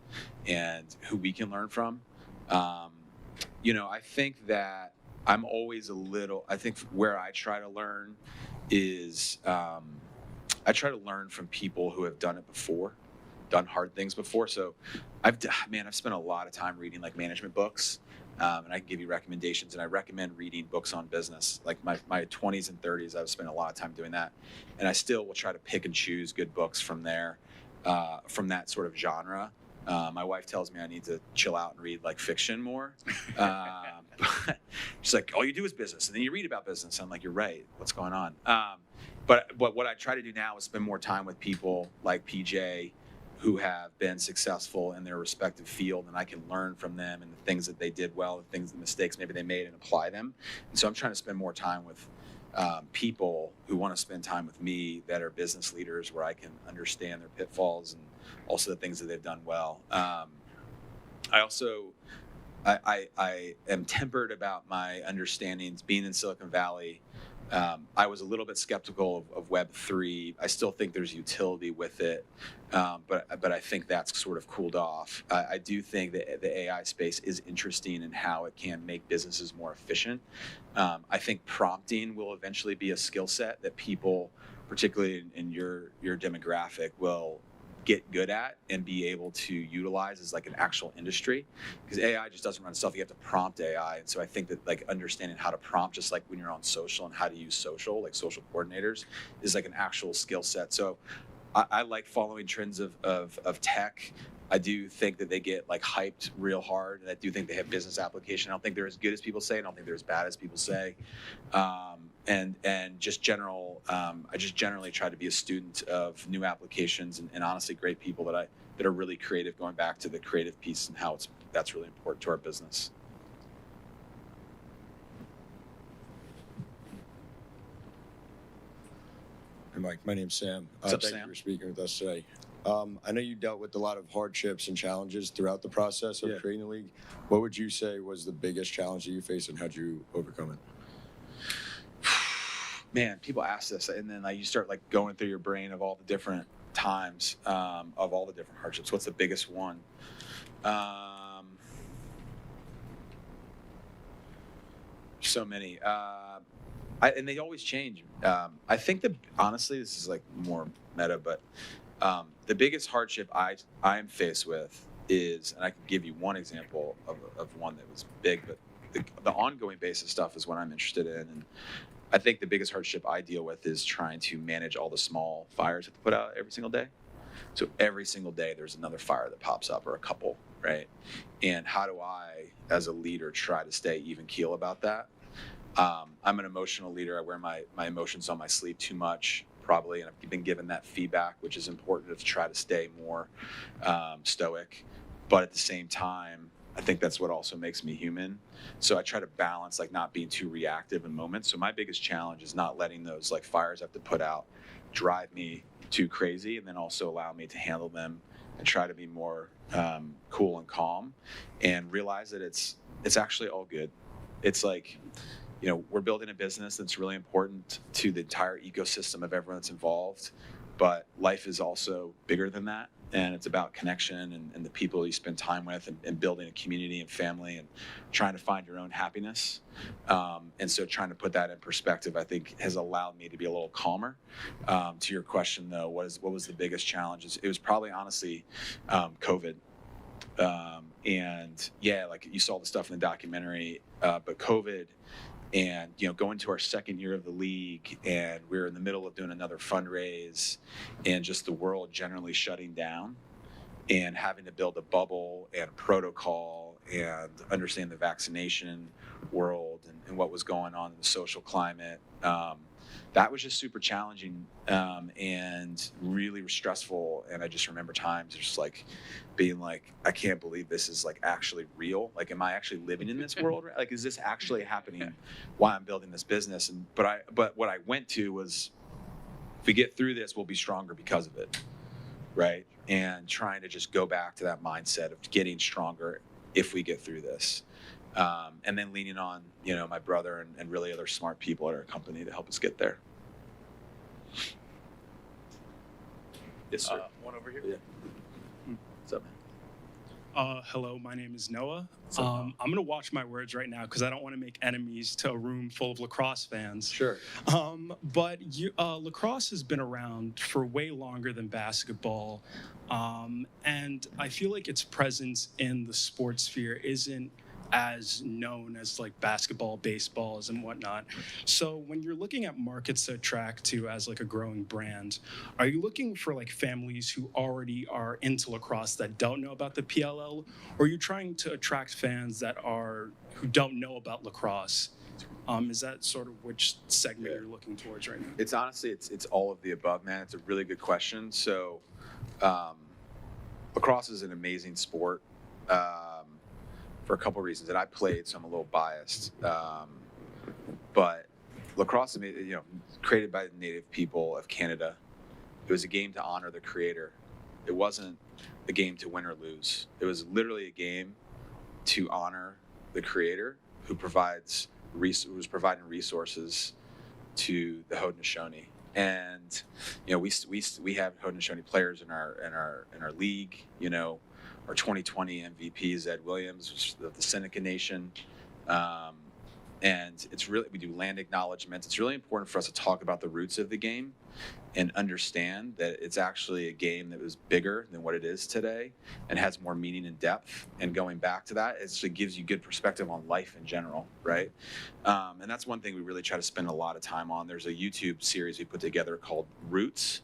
and who we can learn from. I think that I'm always I think where I try to learn is I try to learn from people who have done it before, done hard things before. So I've spent a lot of time reading like management books, and I can give you recommendations, and I recommend reading books on business. Like my 20s and 30s, I've spent a lot of time doing that, and I still will try to pick and choose good books from there, from that sort of genre. My wife tells me I need to chill out and read like fiction more. But she's like, all you do is business, and then you read about business. I'm like, you're right. What's going on? But what I try to do now is spend more time with people like PJ, who have been successful in their respective field, and I can learn from them and the things that they did well, the mistakes maybe they made, and apply them. And so I'm trying to spend more time with people who want to spend time with me that are business leaders, where I can understand their pitfalls and also the things that they've done well. I am tempered about my understandings. Being in Silicon Valley, I was a little bit skeptical of Web3. I still think there's utility with it, but I think that's sort of cooled off. I do think that the AI space is interesting in how it can make businesses more efficient. I think prompting will eventually be a skill set that people, particularly in your demographic, will get good at and be able to utilize as like an actual industry, because AI just doesn't run itself. You have to prompt AI. And so I think that like understanding how to prompt, just like when you're on social and how to use social, like social coordinators, is like an actual skill set. So I like following trends of tech. I do think that they get like hyped real hard, and I do think they have business application. I don't think they're as good as people say. I don't think they're as bad as people say. And just I just generally try to be a student of new applications and honestly great people that are really creative, going back to the creative piece and how that's really important to our business. Hey Mike, my name's Sam. What's up, thank Sam? you for speaking with us today. I know you dealt with a lot of hardships and challenges throughout the process of creating the league. What would you say was the biggest challenge that you faced, and how'd you overcome it? Man, people ask this, and then you start like going through your brain of all the different times, of all the different hardships. What's the biggest one? So many, and they always change. I think that honestly, this is like more meta, but the biggest hardship I am faced with is, and I can give you one example of one that was big, but the ongoing basis stuff is what I'm interested in. And I think the biggest hardship I deal with is trying to manage all the small fires that they put out every single day. So every single day there's another fire that pops up, or a couple, right? And how do I, as a leader, try to stay even keel about that? I'm an emotional leader. I wear my emotions on my sleeve too much, probably, and I've been given that feedback, which is important to try to stay more stoic. But at the same time, I think that's what also makes me human. So I try to balance like not being too reactive in moments. So my biggest challenge is not letting those like fires I have to put out drive me too crazy, and then also allow me to handle them and try to be more cool and calm, and realize that it's actually all good. It's like, we're building a business that's really important to the entire ecosystem of everyone that's involved, but life is also bigger than that. And it's about connection and the people you spend time with, and building a community and family, and trying to find your own happiness. And so trying to put that in perspective, I think, has allowed me to be a little calmer. To your question, though, what was the biggest challenge? It was probably, honestly, COVID. And yeah, like you saw the stuff in the documentary, but COVID, and going to our second year of the league, and we're in the middle of doing another fundraise, and just the world generally shutting down, and having to build a bubble and protocol and understand the vaccination world and what was going on in the social climate. That was just super challenging, and really stressful. And I just remember times just like being like, I can't believe this is like actually real. Like, am I actually living in this world? Like, is this actually happening while I'm building this business? But what I went to was, if we get through this, we'll be stronger because of it, right? And trying to just go back to that mindset of getting stronger if we get through this. and then leaning on, my brother and really other smart people at our company to help us get there. Yes, sir. One over here. Yeah. What's up, man? Hello, my name is Noah. I'm going to watch my words right now because I don't want to make enemies to a room full of lacrosse fans. Sure. But lacrosse has been around for way longer than basketball. And I feel like its presence in the sports sphere isn't as known as like basketball, baseballs, and whatnot. So when you're looking at markets to attract to as like a growing brand, are you looking for like families who already are into lacrosse that don't know about the PLL, or are you trying to attract fans who don't know about lacrosse? Is that sort of which segment you're looking towards right now? It's honestly, it's all of the above, man. It's a really good question. So, lacrosse is an amazing sport. For a couple of reasons. And I played, so I'm a little biased. But lacrosse, created by the native people of Canada. It was a game to honor the creator. It wasn't a game to win or lose. It was literally a game to honor the creator who was providing resources to the Haudenosaunee. And we have Haudenosaunee players in our league. Our 2020 MVP is Ed Williams of the Seneca Nation. And we do land acknowledgements. It's really important for us to talk about the roots of the game and understand that it's actually a game that was bigger than what it is today and has more meaning and depth. And going back to that, it gives you good perspective on life in general, right? And that's one thing we really try to spend a lot of time on. There's a YouTube series we put together called Roots,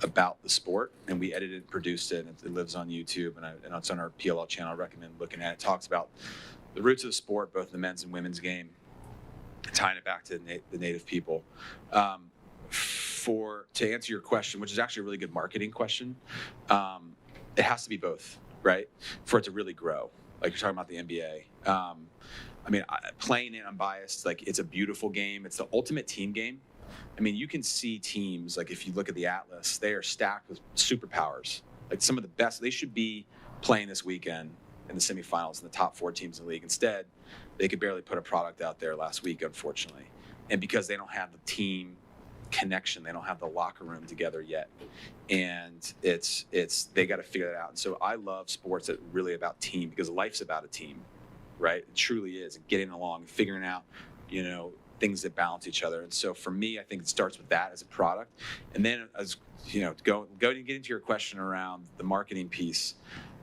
about the sport, and we edited and produced it, and it lives on YouTube, and it's on our PLL channel. I recommend looking at it. It talks about the roots of the sport, both the men's and women's game, tying it back to the native people. To answer your question, which is actually a really good marketing question, it has to be both, right, for it to really grow. Like you're talking about the NBA. Playing it, I'm biased. Like, it's a beautiful game. It's the ultimate team game. You can see teams, like if you look at the Atlas, they are stacked with superpowers. Like some of the best, they should be playing this weekend in the semifinals in the top 4 teams in the league. Instead, they could barely put a product out there last week, unfortunately. And because they don't have the team connection, they don't have the locker room together yet. And they got to figure that out. And so I love sports that are really about team, because life's about a team, right? It truly is. And getting along, figuring out, things that balance each other. And so for me, I think it starts with that as a product. And then as go and get into your question around the marketing piece,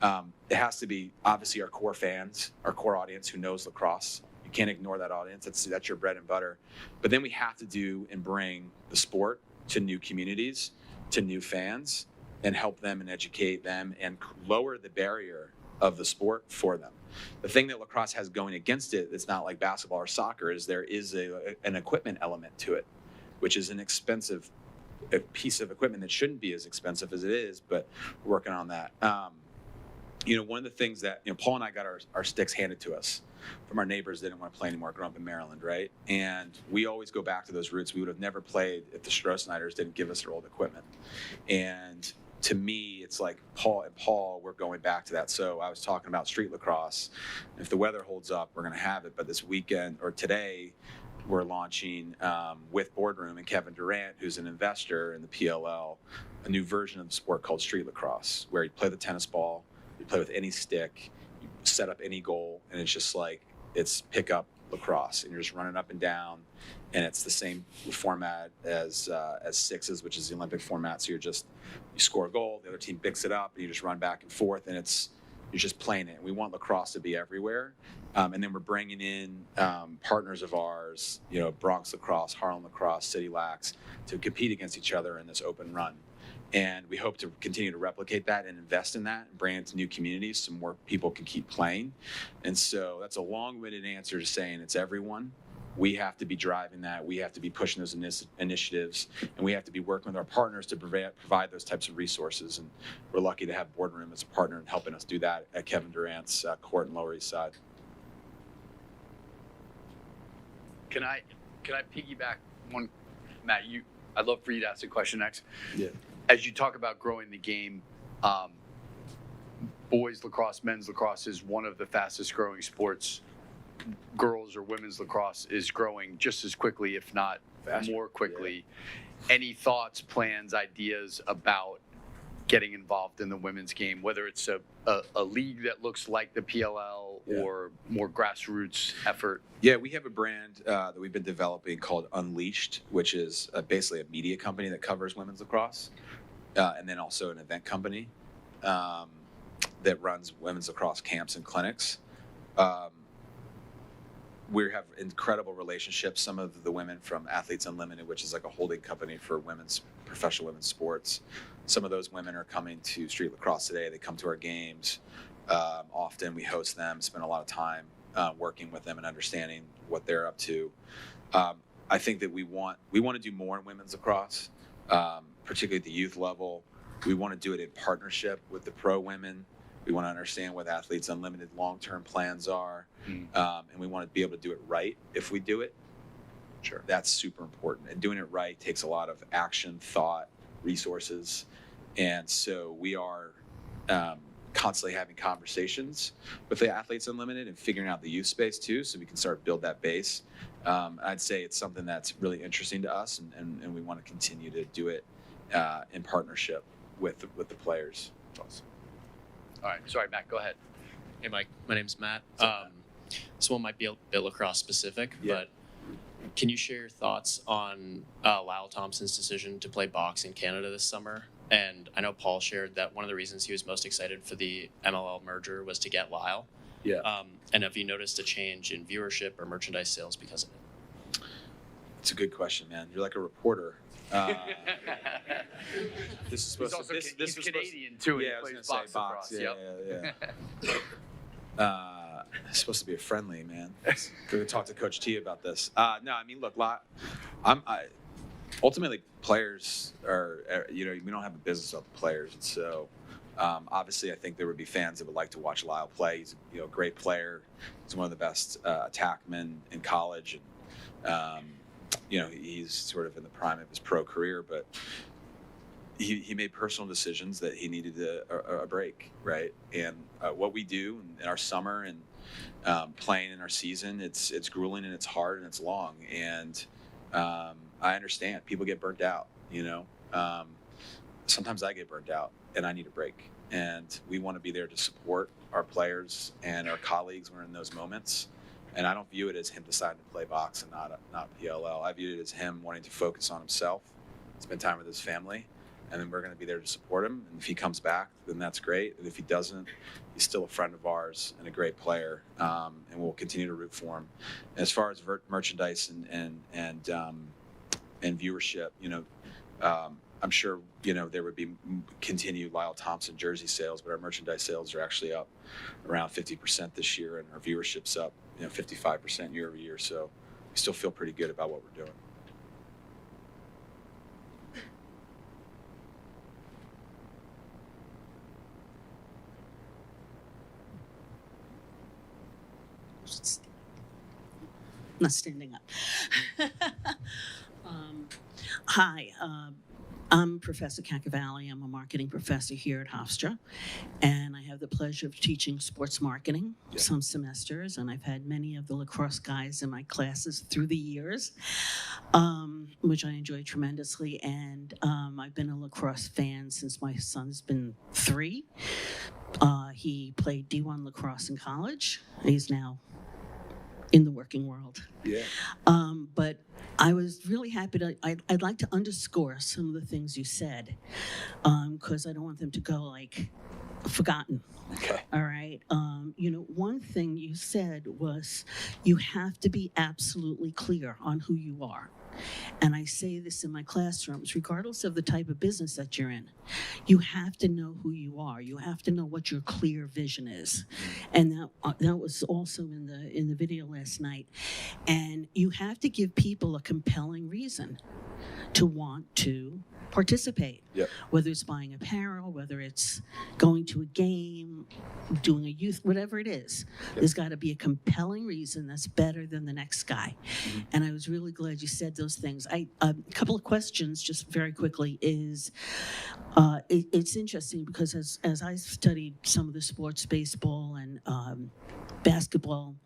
it has to be obviously our core fans, our core audience who knows lacrosse. You can't ignore that audience. That's your bread and butter. But then we have to do and bring the sport to new communities, to new fans, and help them and educate them and lower the barrier of the sport for them. The thing that lacrosse has going against it, it's not like basketball or soccer, is there is an equipment element to it, which is an expensive piece of equipment that shouldn't be as expensive as it is, but we're working on that. One of the things that, Paul and I got our sticks handed to us from our neighbors that didn't want to play anymore growing up in Maryland, right? And we always go back to those roots. We would have never played if the Stroh-Snyders didn't give us their old equipment. And to me, it's like Paul, we're going back to that. So I was talking about street lacrosse. If the weather holds up, we're going to have it. But this weekend or today, we're launching with Boardroom and Kevin Durant, who's an investor in the PLL, a new version of the sport called street lacrosse, where you play the tennis ball, you play with any stick, you set up any goal, and it's just like it's pickup lacrosse, and you're just running up and down, and it's the same format as sixes, which is the Olympic format. So you score a goal, the other team picks it up, and you just run back and forth, and you're just playing it. We want lacrosse to be everywhere, and then we're bringing in partners of ours, Bronx Lacrosse, Harlem Lacrosse, City Lax, to compete against each other in this open run. And we hope to continue to replicate that and invest in that and bring it to new communities so more people can keep playing. And so that's a long-winded answer to saying it's everyone. We have to be driving that. We have to be pushing those initiatives, and we have to be working with our partners to provide those types of resources. And we're lucky to have Boardroom as a partner in helping us do that at Kevin Durant's court in Lower East Side. Can I piggyback one, Matt? I'd love for you to ask a question next. Yeah. As you talk about growing the game, boys lacrosse, men's lacrosse is one of the fastest growing sports girls or women's lacrosse is growing just as quickly, if not more quickly. Any thoughts, plans, ideas about getting involved in the women's game, whether it's a league that looks like the PLL or more grassroots effort? Yeah, we have a brand that we've been developing called Unleashed, which is basically a media company that covers women's lacrosse, and then also an event company that runs women's lacrosse camps and clinics. We have incredible relationships. Some of the women from Athletes Unlimited, which is like a holding company for professional women's sports, some of those women are coming to Street Lacrosse today. They come to our games. Often we host them, spend a lot of time working with them and understanding what they're up to. I think that we want to do more in women's lacrosse, particularly at the youth level. We want to do it in partnership with the pro women. We want to understand what Athletes Unlimited long-term plans are, and we want to be able to do it right if we do it. Sure. That's super important. And doing it right takes a lot of action, thought, resources. And so we are constantly having conversations with the Athletes Unlimited and figuring out the youth space too, so we can start to build that base. I'd say it's something that's really interesting to us, and we want to continue to do it in partnership with the players. Awesome. All right. Sorry, Matt, go ahead. Hey, Mike. My name's Matt. This one might be a bit lacrosse specific, but can you share your thoughts on Lyle Thompson's decision to play box in Canada this summer? And I know Paul shared that one of the reasons he was most excited for the MLL merger was to get Lyle. Yeah. And have you noticed a change in viewership or merchandise sales because of it? It's a good question, man. You're like a reporter. This is supposed to. This was Canadian too. Yeah, I was going to say box. Yeah. It's supposed to be a friendly, man. Go talk to Coach T about this. No, I mean, look, ultimately players are, we don't have a business of players, and so obviously I think there would be fans that would like to watch Lyle play. He's a great player. He's one of the best attackmen in college, and he's sort of in the prime of his pro career, but he made personal decisions that he needed a break, right? And what we do in our summer and playing in our season, it's grueling and it's hard and it's long. And I understand people get burnt out, sometimes I get burnt out and I need a break. And we want to be there to support our players and our colleagues when we're in those moments. And I don't view it as him deciding to play box and not PLL. I view it as him wanting to focus on himself, spend time with his family, and then we're going to be there to support him. And if he comes back, then that's great. And if he doesn't, he's still a friend of ours and a great player, and we'll continue to root for him. And as far as merchandise and viewership, I'm sure there would be continued Lyle Thompson jersey sales, but our merchandise sales are actually up around 50% this year, and our viewership's up 55% year over year. So we still feel pretty good about what we're doing. Not standing up. Hi, I'm Professor Cacavalli. I'm a marketing professor here at Hofstra, and I have the pleasure of teaching sports marketing some semesters, and I've had many of the lacrosse guys in my classes through the years, which I enjoy tremendously, and I've been a lacrosse fan since my son's been 3. He played D1 lacrosse in college. He's now in the working world. Yeah. But I was really happy to, I'd like to underscore some of the things you said, because I don't want them to go like forgotten. Okay. All right. One thing you said was you have to be absolutely clear on who you are. And I say this in my classrooms, regardless of the type of business that you're in, you have to know who you are. You have to know what your clear vision is. And that was also in the video last night. And you have to give people a compelling reason to want to participate. Yep. Whether it's buying apparel, whether it's going to a game, doing a youth, whatever it is. Yep. There's got to be a compelling reason that's better than the next guy. Mm-hmm. And I was really glad you said those things. A couple of questions, just very quickly, is it's interesting because as I studied some of the sports, baseball and basketball,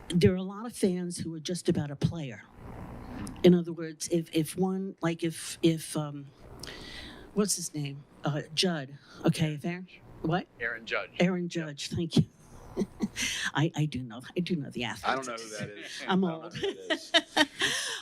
there are a lot of fans who are just about a player. In other words, if one, like if what's his name? Judd. Okay, if Aaron, what? Aaron Judge. Aaron Judge, thank you. I do know the athlete. I don't know who that is. I'm I don't know old. who that is.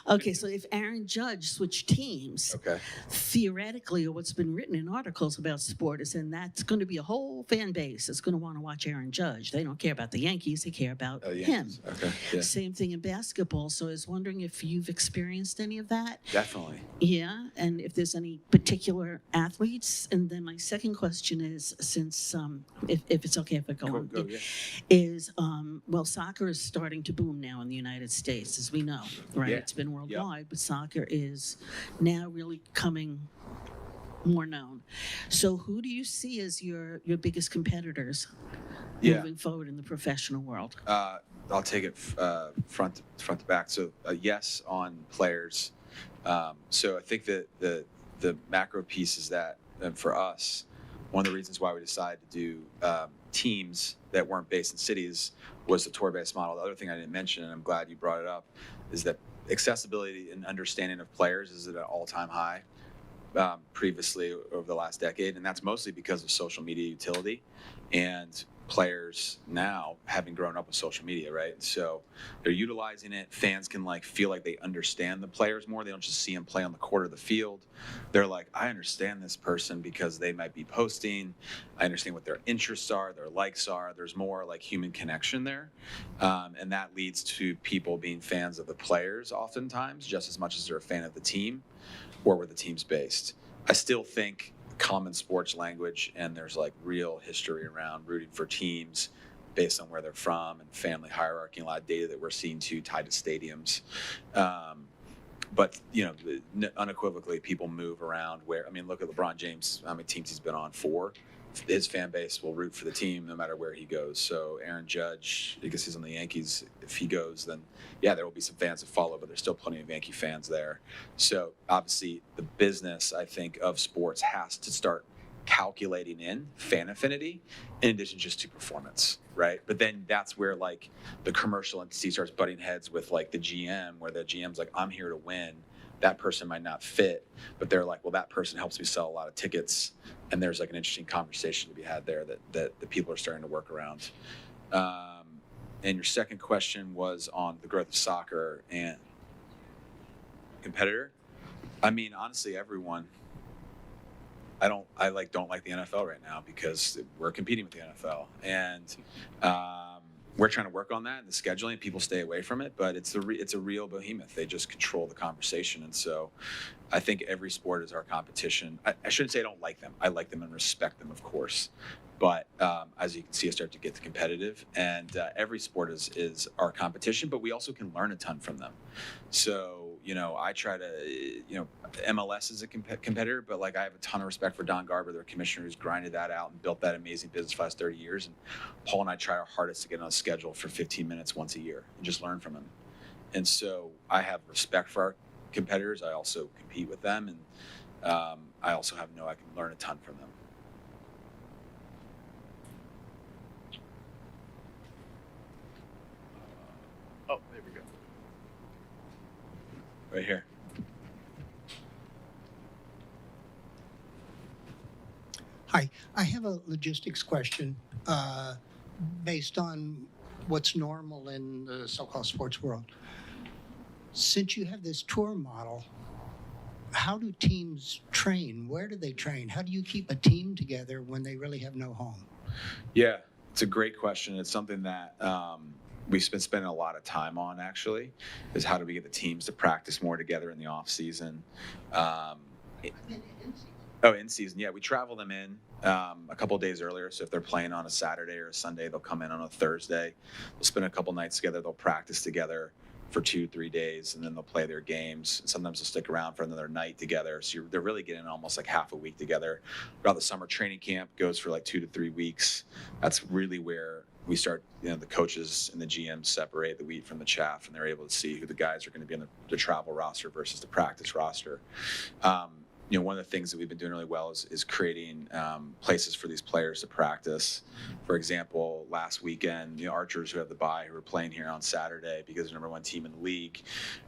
Okay, so if Aaron Judge switched teams, Okay. theoretically, or what's been written in articles about sport is, and that's going to be a whole fan base that's going to want to watch Aaron Judge. They don't care about the Yankees; they care about him. Yankees. Okay. Yeah. Same thing in basketball. So I was wondering if you've experienced any of that. Definitely. Yeah, and if there's any particular athletes. And then my second question is, since if it's okay if I go on, Go, yeah. is well, soccer is starting to boom now in the United States, as we know, right? Yeah. It's been worldwide, but soccer is now really becoming more known. So who do you see as your biggest competitors moving forward in the professional world? I'll take it front to back. So yes on players. So I think that the macro piece is that for us, one of the reasons why we decided to do teams that weren't based in cities was the tour-based model. The other thing I didn't mention, and I'm glad you brought it up, is that accessibility and understanding of players is at an all-time high previously over the last decade, and that's mostly because of social media utility and players now having grown up with social media, right? So they're utilizing it. Fans can feel like they understand the players more. They don't just see them play on the court of the field. They're like, I understand this person because they might be posting. I understand what their interests are, their likes are. There's more human connection there. And that leads to people being fans of the players oftentimes, just as much as they're a fan of the team or where the team's based. I still think common sports language, and there's real history around rooting for teams based on where they're from and family hierarchy, and a lot of data that we're seeing too tied to stadiums. But unequivocally, people move around. Look at LeBron James. How many teams he's been on? 4. His fan base will root for the team no matter where he goes. So Aaron Judge, because he's on the Yankees, if he goes, then yeah, there will be some fans that follow, but there's still plenty of Yankee fans there. So obviously the business, I think, of sports has to start calculating in fan affinity in addition just to performance, right? But then that's where the commercial entity starts butting heads with the GM, where the GM's like, I'm here to win. That person might not fit, but they're like, well, that person helps me sell a lot of tickets. And there's an interesting conversation to be had there that the people are starting to work around. And your second question was on the growth of soccer and competitor. Honestly, everyone. I don't like the NFL right now because we're competing with the NFL, and we're trying to work on that. The scheduling, people stay away from it, but it's a real behemoth. They just control the conversation, and so I think every sport is our competition. I shouldn't say I don't like them. I like them and respect them, of course. But as you can see, I start to get competitive, and every sport is our competition. But we also can learn a ton from them. So I try to MLS is a competitor, but I have a ton of respect for Don Garber, their commissioner, who's grinded that out and built that amazing business for the last 30 years. And Paul and I try our hardest to get on a schedule for 15 minutes once a year and just learn from him. And so I have respect for our competitors. I also compete with them, and I also I can learn a ton from them. Oh, there we go. Right here. Hi, I have a logistics question based on what's normal in the so-called sports world. Since you have this tour model, how do teams train? Where do they train? How do you keep a team together when they really have no home? Yeah, it's a great question. It's something that we've been spending a lot of time on, actually, is how do we get the teams to practice more together in the off season. In season, yeah. We travel them in a couple of days earlier. So if they're playing on a Saturday or a Sunday, they'll come in on a Thursday. They'll spend a couple nights together. They'll practice together for 2-3 days, and then they'll play their games. Sometimes they'll stick around for another night together. So they're really getting almost half a week together. Throughout the summer training camp goes for 2 to 3 weeks. That's really where we start, the coaches and the GMs separate the wheat from the chaff, and they're able to see who the guys are going to be on the travel roster versus the practice roster. one of the things that we've been doing really well is creating places for these players to practice. For example, last weekend, the Archers who have the bye, who were playing here on Saturday because they're #1 team in the league,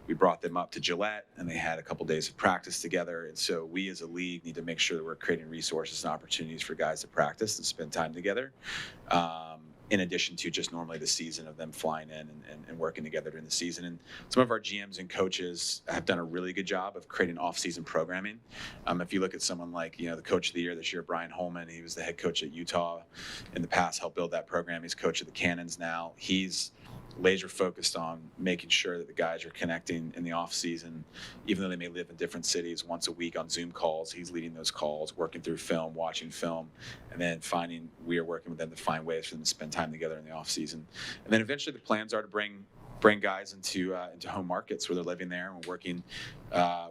we brought them up to Gillette and they had a couple days of practice together. And so we as a league need to make sure that we're creating resources and opportunities for guys to practice and spend time together. In addition to just normally the season of them flying in and working together during the season. And some of our GMs and coaches have done a really good job of creating off-season programming. If you look at someone like, the coach of the year this year, Brian Holman, he was the head coach at Utah in the past, helped build that program. He's coach of the Cannons now. He's laser focused on making sure that the guys are connecting in the off season, even though they may live in different cities, once a week on Zoom calls. He's leading those calls, working through film, watching film, and then we are working with them to find ways for them to spend time together in the off season. And then eventually the plans are to bring guys into home markets where they're living there and working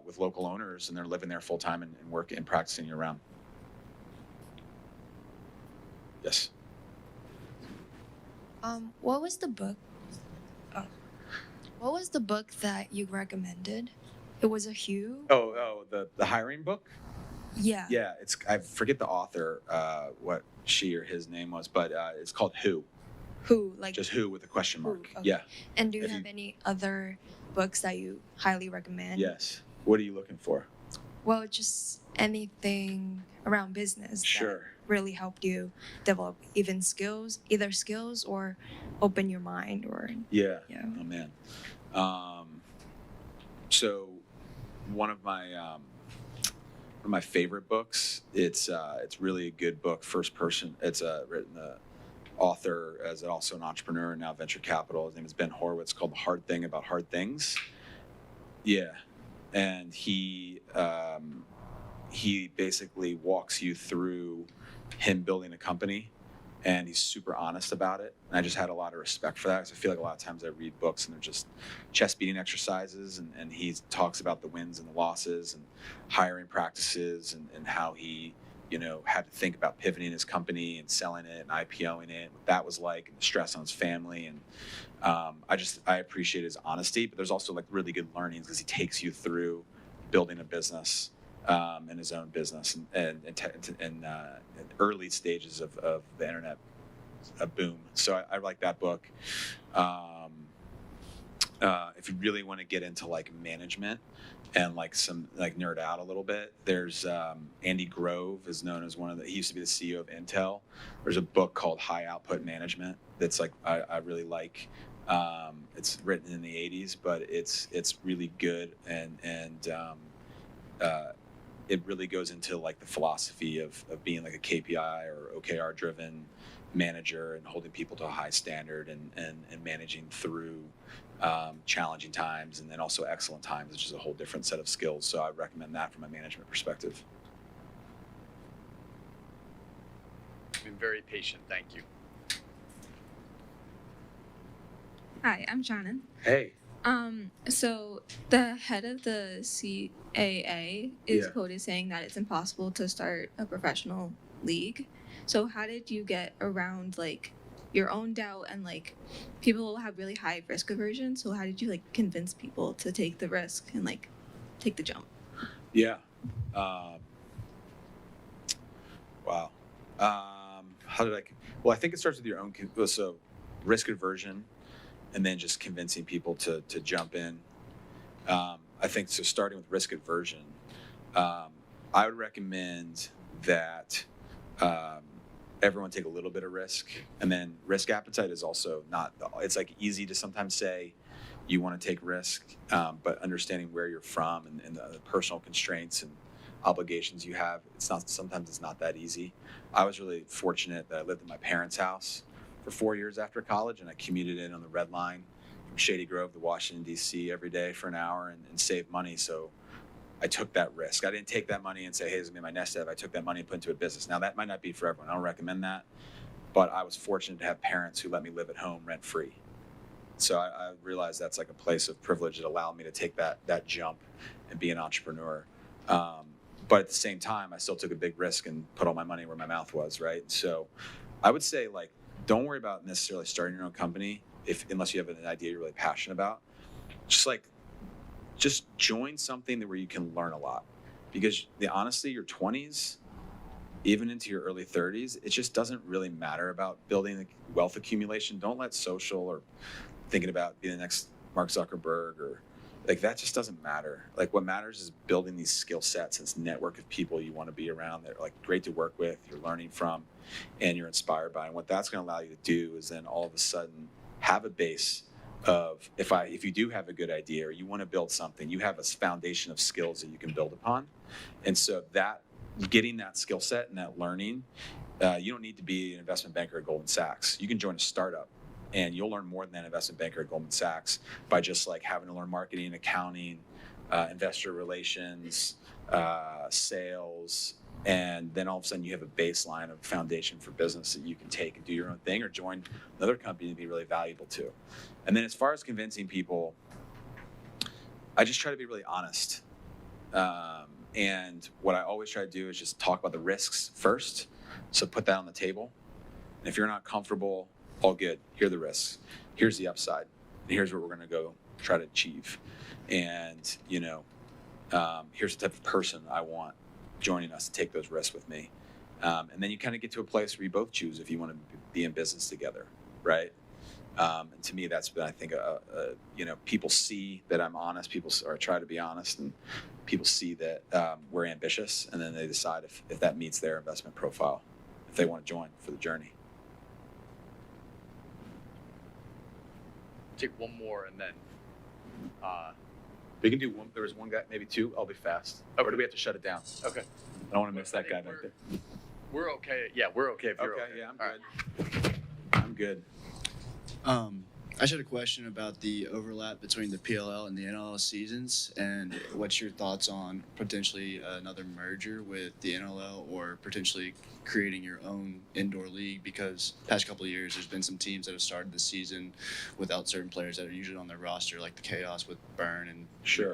with local owners, and they're living there full time and working and practicing year round. Yes. What was the book? What was the book that you recommended? It was a Hugh. The hiring book. Yeah. Yeah, I forget the author, what she or his name was, but it's called Who. Who, like Just Who with a question mark. Who, okay. Yeah. And do you have any other books that you highly recommend? Yes. What are you looking for? Well, just anything around business. Sure. That really helped you develop either skills or open your mind or. Yeah. Yeah. Oh man. So one of my favorite books. It's really a good book. First person. It's written the author as also an entrepreneur and now venture capital. His name is Ben Horowitz. Called The Hard Thing About Hard Things. Yeah, and he basically walks you through him building a company, and he's super honest about it. And I just had a lot of respect for that, because I feel like a lot of times I read books and they're just chest beating exercises, and he talks about the wins and the losses and hiring practices and how he had to think about pivoting his company and selling it and IPOing it, what that was like, and the stress on his family. And I appreciate his honesty, but there's also like really good learnings because he takes you through building a business and his own business and early stages of the internet boom. So I like that book. If you really want to get into like management and like some like nerd out a little bit, there's Andy Grove is known as he used to be the CEO of Intel. There's a book called High Output Management that's like I really like. It's written in the 80s, but it's really good and it really goes into like the philosophy of being like a KPI or OKR driven manager and holding people to a high standard and managing through challenging times and then also excellent times, which is a whole different set of skills. So I recommend that from a management perspective. I've been very patient. Thank you. Hi, I'm Shannon. Hey. So the head of the CAA is quoted saying that it's impossible to start a professional league. So how did you get around like your own doubt and like people have really high risk aversion? So how did you like convince people to take the risk and like take the jump? Yeah. Wow. How did I? Well, I think it starts with your own. So risk aversion. And then just convincing people to jump in. I think so. Starting with risk aversion, I would recommend that everyone take a little bit of risk, and then risk appetite is also not. It's like easy to sometimes say you want to take risk, but understanding where you're from and the personal constraints and obligations you have, sometimes it's not that easy. I was really fortunate that I lived in my parents' house for 4 years after college, and I commuted in on the Red Line from Shady Grove to Washington, D.C. every day for an hour and saved money. So I took that risk. I didn't take that money and say, hey, this is going to be my nest egg. I took that money and put into a business. Now, that might not be for everyone. I don't recommend that. But I was fortunate to have parents who let me live at home rent-free. So I realized that's like a place of privilege that allowed me to take that jump and be an entrepreneur. But at the same time, I still took a big risk and put all my money where my mouth was, right? So I would say, like, don't worry about necessarily starting your own company unless you have an idea you're really passionate about. Just join something where you can learn a lot. because honestly, your 20s, even into your early 30s, it just doesn't really matter about building the wealth accumulation. Don't let social or thinking about being the next Mark Zuckerberg or like that just doesn't matter. Like what matters is building these skill sets, this network of people you want to be around that are like great to work with, you're learning from, and you're inspired by. And what that's going to allow you to do is then all of a sudden have a base of if you do have a good idea or you want to build something, you have a foundation of skills that you can build upon. And so that getting that skill set and that learning, you don't need to be an investment banker at Goldman Sachs. You can join a startup and you'll learn more than an investment banker at Goldman Sachs by just like having to learn marketing, accounting, investor relations, sales, and then all of a sudden you have a baseline of foundation for business that you can take and do your own thing or join another company to be really valuable to. And then as far as convincing people, I just try to be really honest. And what I always try to do is just talk about the risks first. So put that on the table. And if you're not comfortable, all good. Here are the risks. Here's the upside. And here's what we're going to go try to achieve. And, here's the type of person I want joining us to take those risks with me. And then you kind of get to a place where you both choose if you want to be in business together, right? And to me, that's been, I think, people see that I'm honest. People or try to be honest, and people see that we're ambitious, and then they decide if that meets their investment profile, if they want to join for the journey. Take one more, and then we can do one. There was one guy, maybe two. I'll be fast. Okay. Or do we have to shut it down? Okay. I don't want to miss that guy back there. We're okay. Yeah, we're okay. If you're okay. Yeah, I'm good. good. I'm good. I just had a question about the overlap between the PLL and the NLL seasons, and what's your thoughts on potentially another merger with the NLL or potentially creating your own indoor league? Because past couple of years, there's been some teams that have started the season without certain players that are usually on their roster, like the Chaos with Burn and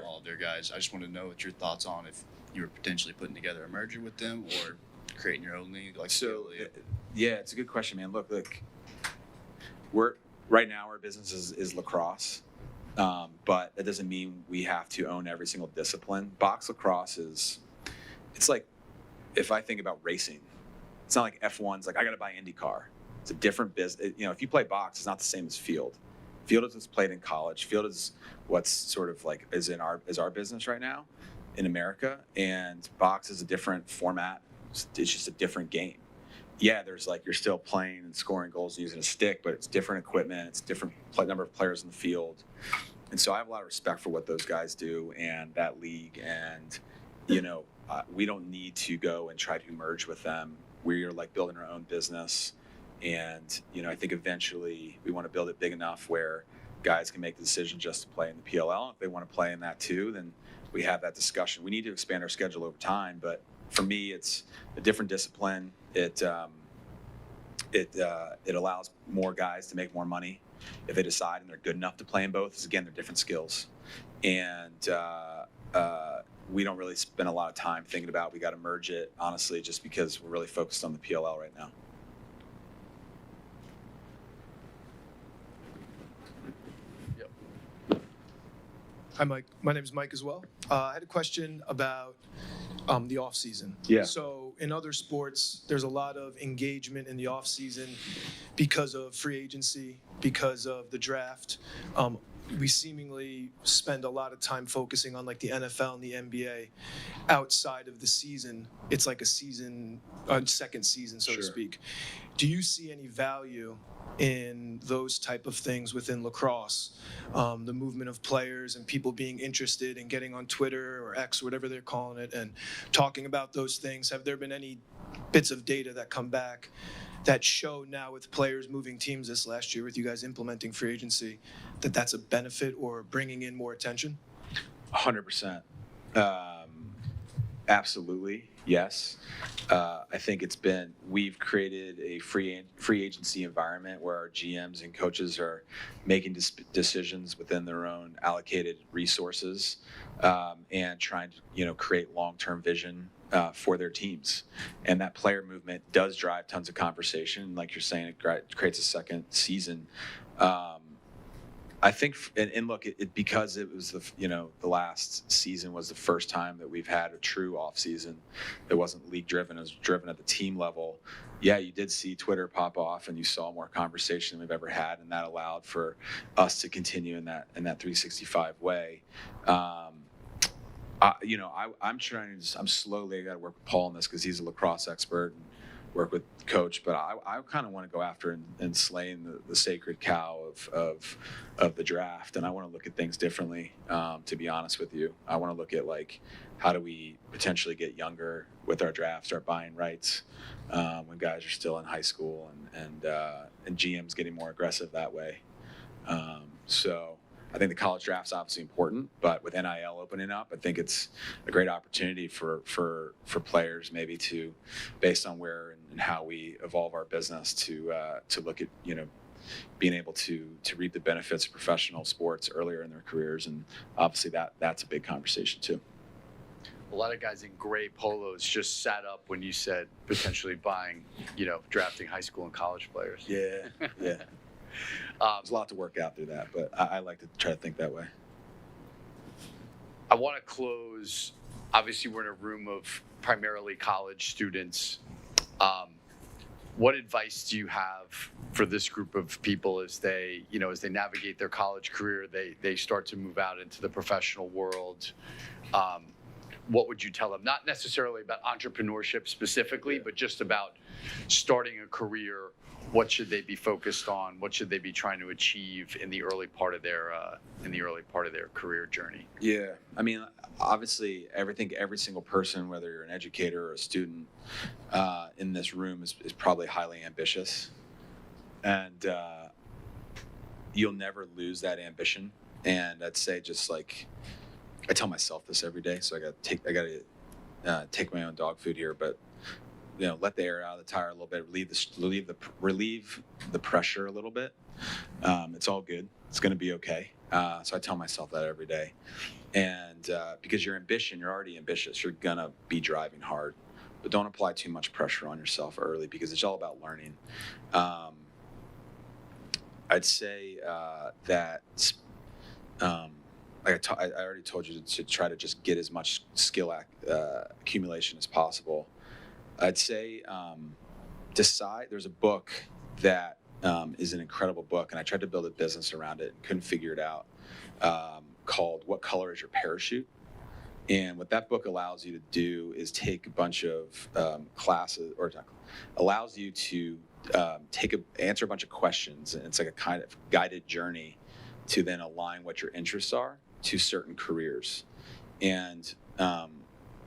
all of their guys. I just want to know what your thoughts on if you were potentially putting together a merger with them or creating your own league. Yeah, it's a good question, man. Look, right now our business is lacrosse, but that doesn't mean we have to own every single discipline. Box lacrosse it's like, if I think about racing, it's not like F1's like, I got to buy IndyCar. It's a different business. If you play box, it's not the same as field. Field is what's played in college. Field is what's sort of like is our business right now in America, and box is a different format. It's just a different game. Yeah, there's like you're still playing and scoring goals and using a stick, but it's different equipment. It's different number of players in the field. And so I have a lot of respect for what those guys do and that league. And, we don't need to go and try to merge with them. We're like building our own business. And, I think eventually we want to build it big enough where guys can make the decision just to play in the PLL. If they want to play in that too, then we have that discussion. We need to expand our schedule over time, but for me, it's a different discipline. It allows more guys to make more money if they decide and they're good enough to play in both. Because again, they're different skills, and we don't really spend a lot of time thinking about we got to merge it. Honestly, just because we're really focused on the PLL right now. Hi, Mike. My name is Mike as well. I had a question about the off season. Yeah. So in other sports, there's a lot of engagement in the off season because of free agency, because of the draft. We seemingly spend a lot of time focusing on like the NFL and the NBA. Outside of the season, it's like a second season, so to speak. Do you see any value in those type of things within lacrosse, the movement of players and people being interested in getting on Twitter or X, whatever they're calling it, and talking about those things? Have there been any bits of data that come back that show now with players moving teams this last year with you guys implementing free agency that that's a benefit or bringing in more attention? 100%. Absolutely. Yes. I think we've created a free agency environment where our GMs and coaches are making decisions within their own allocated resources and trying to, create long-term vision for their teams. And that player movement does drive tons of conversation. Like you're saying, it creates a second season. I think, and look, because it was the last season was the first time that we've had a true off season that wasn't league driven, it was driven at the team level. Yeah, you did see Twitter pop off, and you saw more conversation than we've ever had, and that allowed for us to continue in that 365 way. I'm slowly, I got to work with Paul on this because he's a lacrosse expert and work with coach, but I kind of want to go after and slaying the sacred cow of the draft, and I want to look at things differently. To be honest with you, I want to look at like how do we potentially get younger with our draft, start buying rights when guys are still in high school, and GMs getting more aggressive that way. So I think the college draft's obviously important, but with NIL opening up, I think it's a great opportunity for players maybe to, based on where and how we evolve our business, to look at being able to reap the benefits of professional sports earlier in their careers, and obviously that's a big conversation too. A lot of guys in gray polos just sat up when you said potentially buying, drafting high school and college players. Yeah. There's a lot to work out through that, but I like to try to think that way. I want to close. Obviously, we're in a room of primarily college students. What advice do you have for this group of people as they navigate their college career, they start to move out into the professional world? What would you tell them? Not necessarily about entrepreneurship specifically, but just about starting a career. What should they be focused on? What should they be trying to achieve in the early part of their career journey? Yeah, I mean, obviously, every single person, whether you're an educator or a student in this room, is probably highly ambitious, and you'll never lose that ambition. And I'd say, just like I tell myself this every day, so I got to take my own dog food here, but. Let the air out of the tire a little bit, relieve the pressure a little bit. It's all good. It's going to be okay. So I tell myself that every day. And because you're already ambitious. You're going to be driving hard. But don't apply too much pressure on yourself early, because it's all about learning. I'd say that I already told you to try to just get as much skill accumulation as possible. I'd say decide. There's a book that is an incredible book, and I tried to build a business around it and couldn't figure it out, called What Color is Your Parachute? And what that book allows you to do is take a bunch of classes, or allows you to answer a bunch of questions, and it's like a kind of guided journey to then align what your interests are to certain careers. And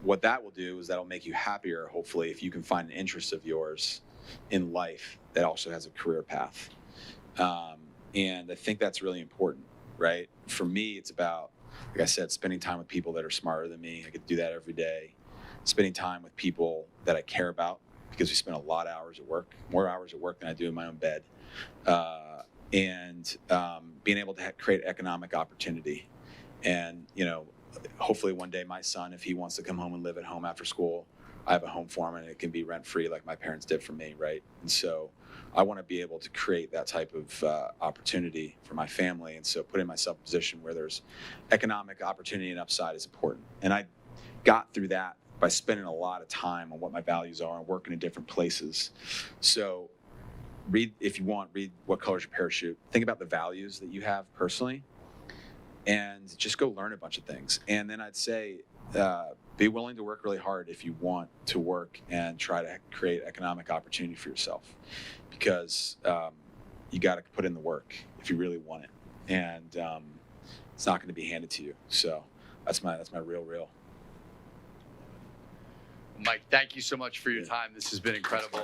what that will do is that'll make you happier, hopefully, if you can find an interest of yours in life that also has a career path. And I think that's really important, right? For me, it's about, like I said, spending time with people that are smarter than me. I get to do that every day. Spending time with people that I care about, because we spend a lot of hours at work, more hours at work than I do in my own bed. And being able to create economic opportunity. And, hopefully one day my son, if he wants to come home and live at home after school, I have a home for him, and it can be rent-free like my parents did for me, right? And so I want to be able to create that type of opportunity for my family. And so putting myself in a position where there's economic opportunity and upside is important. And I got through that by spending a lot of time on what my values are and working in different places. So if you want, read What Color is Your Parachute. Think about the values that you have personally, and just go learn a bunch of things. And then I'd say be willing to work really hard if you want to work and try to create economic opportunity for yourself, because you got to put in the work if you really want it, and it's not going to be handed to you. So that's my real. Mike, thank you so much for your time. This has been incredible.